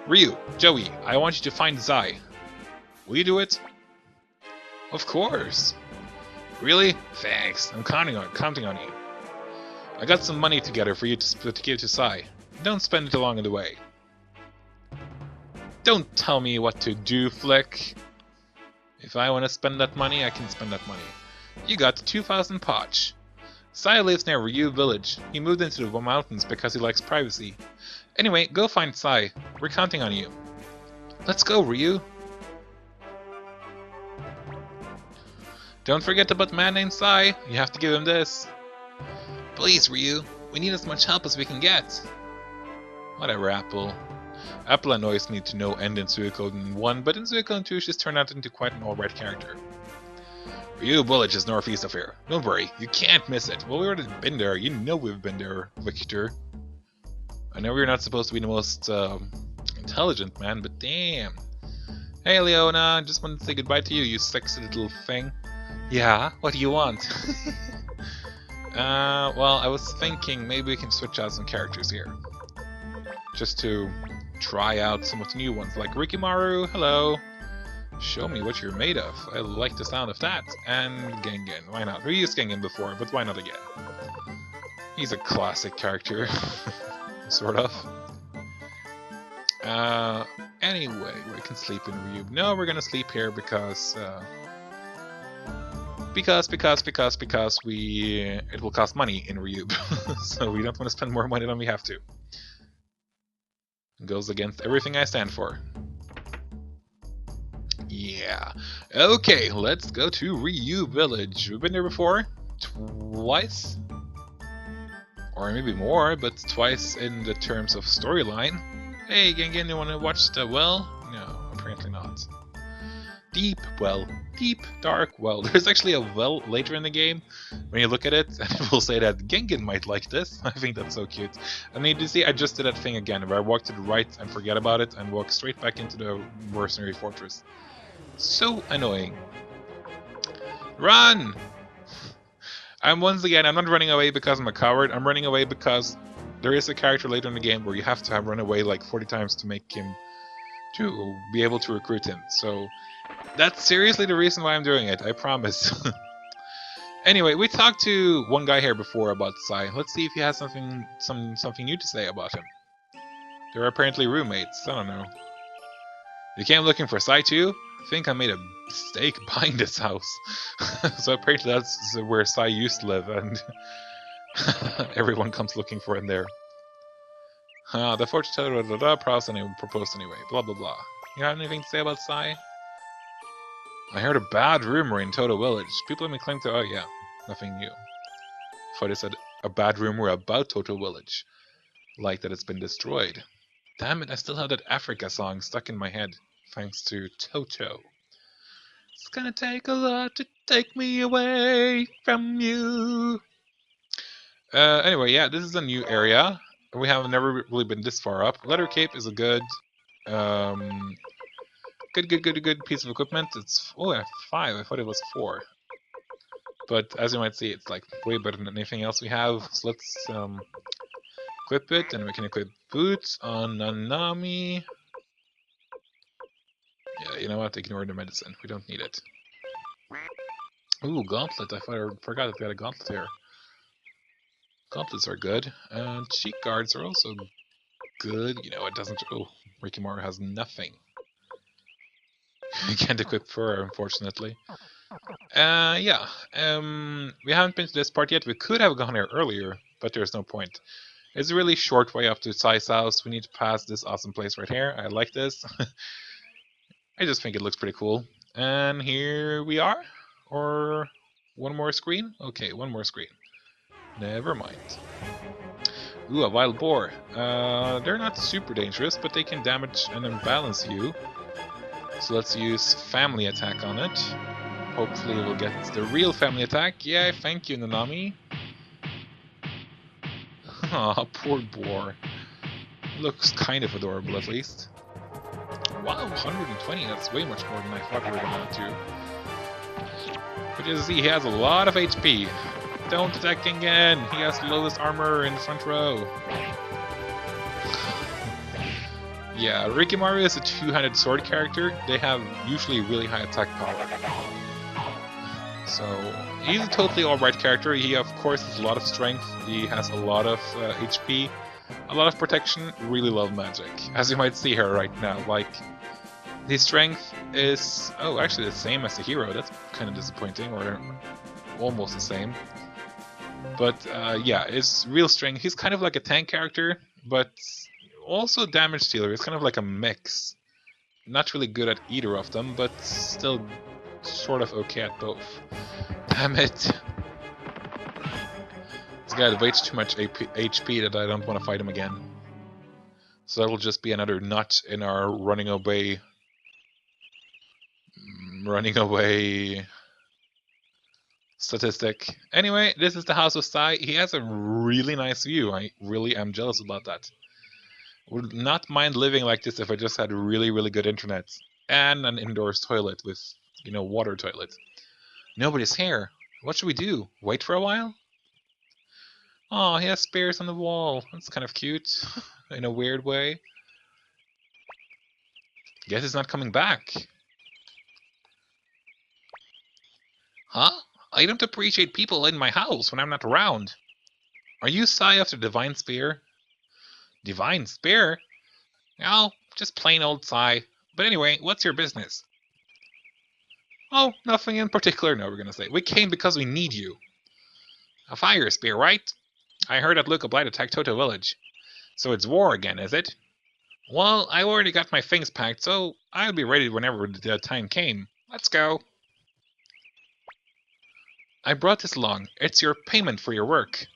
Ryu, Joey, I want you to find Zai. Will you do it? Of course. Really? Thanks. I'm counting on you. I got some money together for you to give to Zai. Don't spend it along the way. Don't tell me what to do, Flick. If I want to spend that money, I can spend that money. You got 2,000 Potch. Zai lives near Ryu village. He moved into the mountains because he likes privacy. Anyway, go find Zai. We're counting on you. Let's go, Ryu. Don't forget about the man named Zai. You have to give him this. Please, Ryu. We need as much help as we can get. Whatever, Apple. Apple annoys me to no end in Suikoden 1, but in Suikoden 2 she's turned out into quite an alright character. Ryu village is northeast of here. Don't worry, you can't miss it. Well, we've already been there. You know we've been there, Victor. I know we're not supposed to be the most intelligent man, but damn. Hey, Leona, just wanted to say goodbye to you, you sexy little thing. Yeah, what do you want? Well, I was thinking maybe we can switch out some characters here. Just to try out some of the new ones, like Rikimaru, hello. Show me what you're made of. I like the sound of that. And Gengen, why not? We used Gengen before, but why not again? He's a classic character. Sort of. Anyway, we can sleep in Ryu. No, we're gonna sleep here because it will cost money in Ryube. So we don't want to spend more money than we have to. It goes against everything I stand for. Yeah. Okay, let's go to Ryu Village. We've been there before. Twice? Or maybe more, but twice in the terms of storyline. Hey, Gengen, you wanna watch the well? No, apparently not. Deep well. Deep, dark well. There's actually a well later in the game when you look at it, and it will say that Gengen might like this. I think that's so cute. And you see, I just did that thing again, where I walk to the right and forget about it, and walk straight back into the mercenary fortress. So annoying. Run! I'm not running away because I'm a coward. I'm running away because there is a character later in the game where you have to have run away like 40 times to make him, to be able to recruit him. So that's seriously the reason why I'm doing it, I promise. Anyway, we talked to one guy here before about Zai. Let's see if he has something new to say about him. They're apparently roommates, I don't know. You came looking for Zai too? I think I made a mistake buying this house. So apparently that's where Zai used to live, and everyone comes looking for him there. The fortune teller, proposed anyway, blah blah blah. You have anything to say about Zai? I heard a bad rumor in Toto Village. People have been claiming to. Oh yeah, nothing new. I thought I said a bad rumor about Toto Village, like that it's been destroyed. Damn it! I still have that Africa song stuck in my head, thanks to Toto. It's gonna take a lot to take me away from you. Anyway, yeah, this is a new area. We have never really been this far up. Leather cape is a good, good piece of equipment. It's 5. I thought it was 4. But as you might see, it's like way better than anything else we have. So let's equip it, and we can equip boots on Nanami. Yeah, you know what? Ignore the medicine. We don't need it. Ooh, gauntlet. I forgot that we had a gauntlet here. Gauntlets are good. Cheek guards are also good. You know, it doesn't... Oh, Rikimaru has nothing. We can't equip fur, unfortunately. Yeah. We haven't been to this part yet. We could have gone here earlier, but there's no point. It's a really short way up to Zai's house. We need to pass this awesome place right here. I like this. I just think it looks pretty cool. And here we are. Or one more screen? Okay, one more screen. Never mind. Ooh, a wild boar. They're not super dangerous, but they can damage and unbalance you. So let's use family attack on it. Hopefully we'll get the real family attack. Yeah, thank you, Nanami. Aw, poor boar. Looks kind of adorable, at least. Wow, 120, that's way much more than I thought we were gonna do. But as you see, he has a lot of HP. Don't attack again! He has the lowest armor in the front row. Yeah, Rikimaru is a two-handed sword character. They have usually really high attack power. So, he's a totally alright character. He, of course, has a lot of strength. He has a lot of HP. A lot of protection. Really love magic. As you might see here right now. Like, his strength is... oh, actually the same as the hero. That's kind of disappointing. Or almost the same. But, yeah, his real strength... he's kind of like a tank character, but... also damage dealer. It's kind of like a mix. Not really good at either of them, but still sort of okay at both. Damn it! This guy had way too much HP that I don't want to fight him again. So that'll just be another nut in our running away statistic. Anyway, this is the House of Sai. He has a really nice view. I really am jealous about that. Would not mind living like this if I just had really, really good internet and an indoors toilet with, you know, water toilet. Nobody's here. What should we do? Wait for a while? Oh, he has spears on the wall. That's kind of cute, in a weird way. Guess he's not coming back. Huh? I don't appreciate people in my house when I'm not around. Are you Sai of the Divine Spear? Divine Spear? No, just plain old Sai. But anyway, what's your business? Oh, nothing in particular, no, we're gonna say. We came because we need you. A fire spear, right? I heard that Luca Blight attacked Toto Village. So it's war again, is it? Well, I already got my things packed, so I'll be ready whenever the time came. Let's go. I brought this along. It's your payment for your work.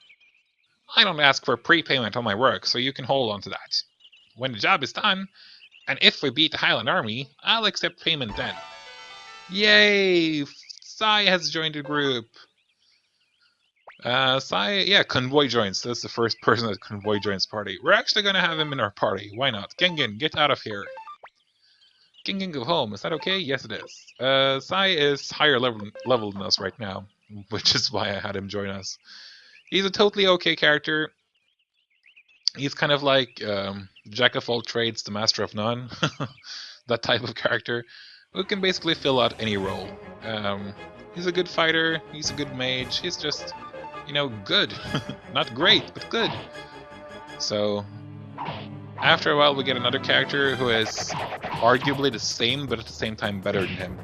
I don't ask for prepayment on my work, so you can hold on to that. When the job is done, and if we beat the Highland Army, I'll accept payment then. Yay! Sai has joined the group. Sai, yeah, Convoy joins. That's the first person that Convoy joins party. We're actually gonna have him in our party. Why not? Gengen, get out of here. Gengen, go home. Is that okay? Yes, it is. Sai is higher level than us right now, which is why I had him join us. He's a totally okay character. He's kind of like Jack of all trades, the master of none. That type of character who can basically fill out any role. He's a good fighter, he's a good mage, he's just, you know, good. Not great, but good. So, after a while we get another character who is arguably the same, but at the same time better than him.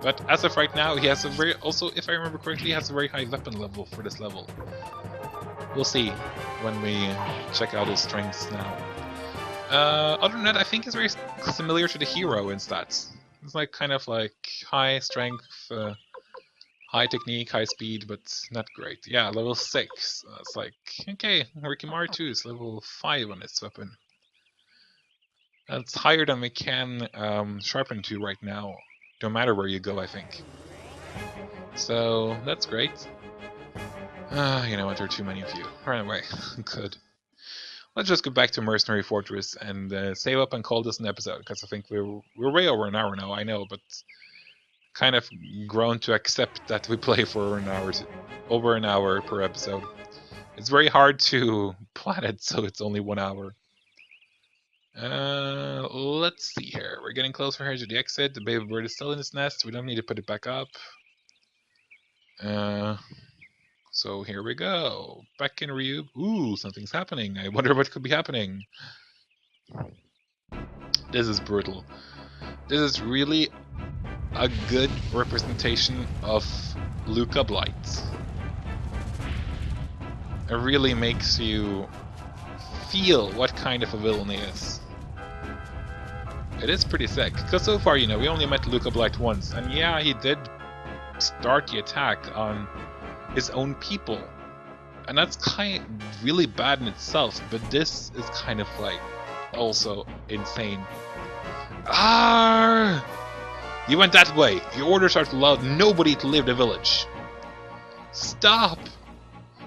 But as of right now, he has a very, also, if I remember correctly, he has a very high weapon level for this level. We'll see when we check out his strengths now. Other than that, I think he's very similar to the hero in stats. It's like kind of like high strength, high technique, high speed, but not great. Yeah, level 6. It's like, okay, Rikimaru 2 is level 5 on its weapon. That's higher than we can sharpen to right now, no matter where you go, I think. So, that's great. You know what, there are too many of you. Run away. Good. Let's just go back to Mercenary Fortress and save up and call this an episode, because I think we're way over an hour now, I know, but kind of grown to accept that we play for over an hour per episode. It's very hard to plan it, so it's only 1 hour. Let's see here. We're getting closer here to the exit. The baby bird is still in its nest. We don't need to put it back up. So here we go. Back in Ryub. Ooh, something's happening. I wonder what could be happening. This is brutal. This is really a good representation of Luca Blight. It really makes you feel what kind of a villain he is. It is pretty sick, because so far, you know, we only met Luca Blight once, and yeah, he did start the attack on his own people. And that's kind of really bad in itself, but this is kind of like also insane. Ah! You went that way. Your orders are to allow nobody to leave the village. Stop!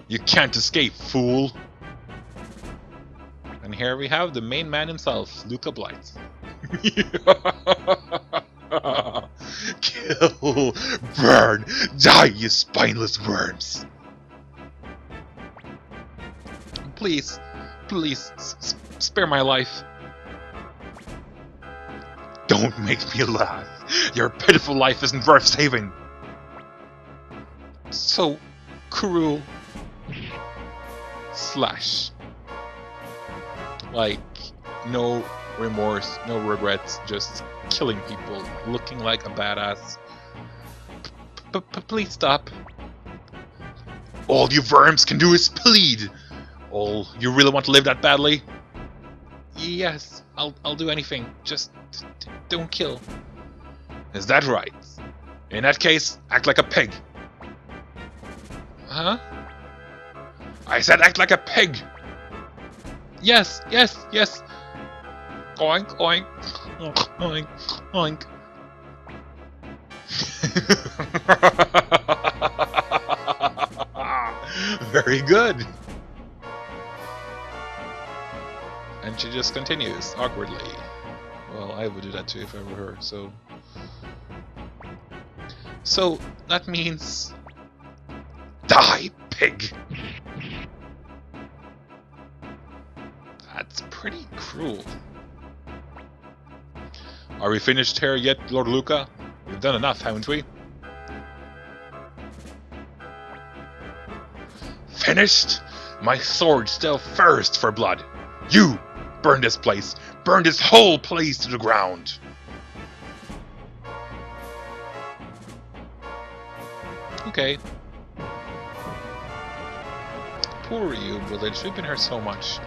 You can't escape, fool! And here we have the main man himself, Luca Blight. Kill, burn, die, you spineless worms! Please, please, spare my life. Don't make me laugh. Your pitiful life isn't worth saving. So cruel. Slash. Like, no remorse, no regrets, just killing people, looking like a badass. Please stop. All you worms can do is plead. Oh, you really want to live that badly? Yes, I'll do anything. Just don't kill. Is that right? In that case, act like a pig. Huh? I said act like a pig. Yes, yes, yes. Oink, oink, oink, oink. Very good. And she just continues, awkwardly. Well, I would do that too if I were her, so... So, that means... Die, pig! That's pretty cruel. Are we finished here yet, Lord Luca? We've done enough, haven't we? Finished? My sword still thirsts for blood. You! Burn this place! Burn this whole place to the ground! Okay. Poor you, village. We've been here so much.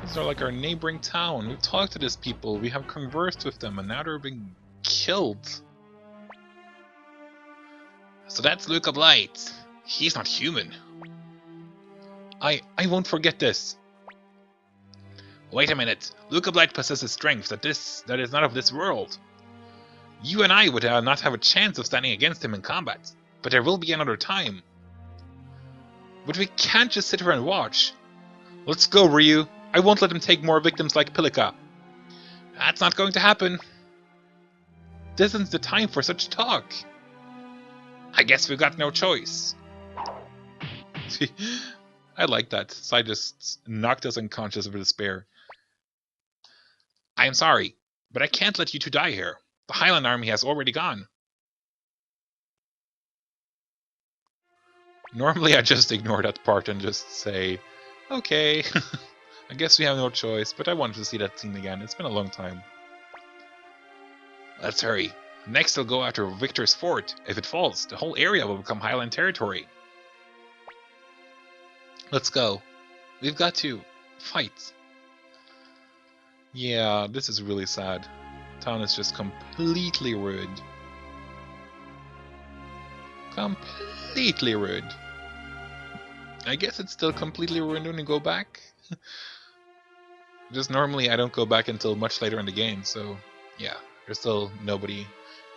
These are like our neighboring town. We've talked to these people, we have conversed with them, and now they're being killed. So that's Luca Blight. He's not human. I won't forget this. Wait a minute. Luca Blight possesses strength that is not of this world. You and I would not have a chance of standing against him in combat, but there will be another time. But we can't just sit here and watch. Let's go, Ryu. I won't let him take more victims like Pilika. That's not going to happen. This isn't the time for such talk. I guess we've got no choice. I like that. Sai just knocked us unconscious with despair. I am sorry, but I can't let you two die here. The Highland army has already gone. Normally I just ignore that part and just say, okay, I guess we have no choice, but I wanted to see that scene again. It's been a long time. Let's hurry. Next we'll go after Victor's fort. If it falls, the whole area will become Highland territory. Let's go. We've got to fight. Yeah, this is really sad. Town is just completely ruined. Completely ruined. I guess it's still completely ruined when you go back. Just normally I don't go back until much later in the game, so yeah, there's still nobody.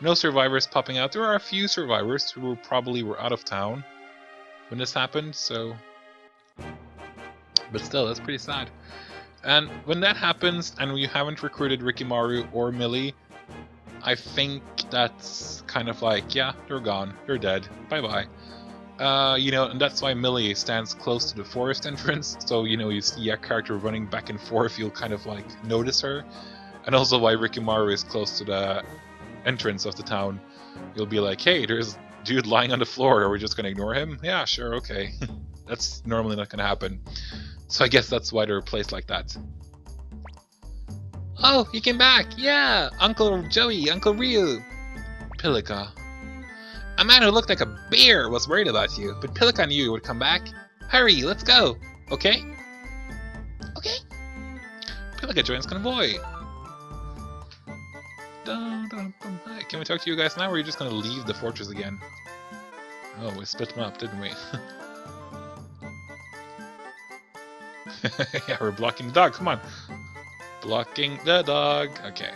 No survivors popping out. There are a few survivors who probably were out of town when this happened, so... But still, that's pretty sad. And when that happens, and you haven't recruited Rikimaru or Millie, I think that's kind of like, yeah, they're gone, they're dead, bye-bye. You know, and that's why Millie stands close to the forest entrance, so, you know, you see a character running back and forth, you'll kind of, like, notice her. And also why Rikimaru is close to the entrance of the town. You'll be like, hey, there's a dude lying on the floor, are we just gonna ignore him? Yeah, sure, okay. That's normally not gonna happen. So I guess that's why they're placed like that. Oh, you came back! Yeah! Uncle Joey, Uncle Ryu! Pilika. A man who looked like a bear was worried about you, but Pilika knew you would come back. Hurry, let's go! Okay? Okay? Pilika joins convoy. Hi, can we talk to you guys now, or are you just gonna leave the fortress again? Oh, we split them up, didn't we? Yeah, we're blocking the dog. Come on. Blocking the dog. Okay.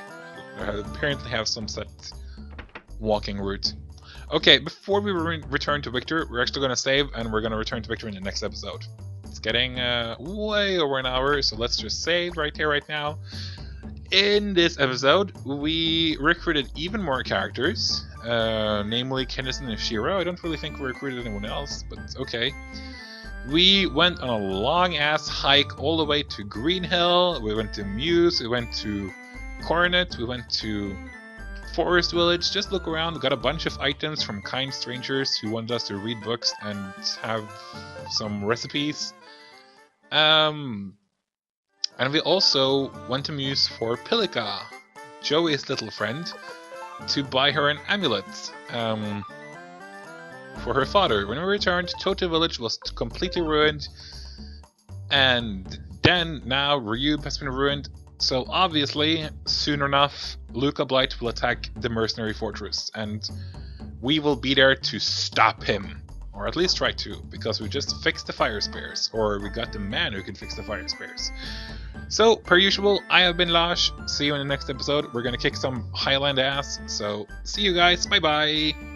I apparently have some set walking route. Okay, before we return to Victor, we're actually going to save, and we're going to return to Victor in the next episode. It's getting way over an hour, so let's just save right here, right now. In this episode, we recruited even more characters, namely Kenneth and Shiro. I don't really think we recruited anyone else, but okay. We went on a long-ass hike all the way to Green Hill. We went to Muse, we went to Coronet, we went to Forest Village. Just look around. We got a bunch of items from kind strangers who wanted us to read books and have some recipes. And we also went to Muse for Pilika, Joey's little friend, to buy her an amulet for her father. When we returned, Toto Village was completely ruined, and then now Ryube has been ruined. So obviously, soon enough, Luca Blight will attack the mercenary fortress, and we will be there to stop him. Or at least try to, because we just fixed the fire spares, or we got the man who can fix the fire spares. So, per usual, I have been Lash. See you in the next episode. We're gonna kick some Highland ass, so see you guys, bye bye!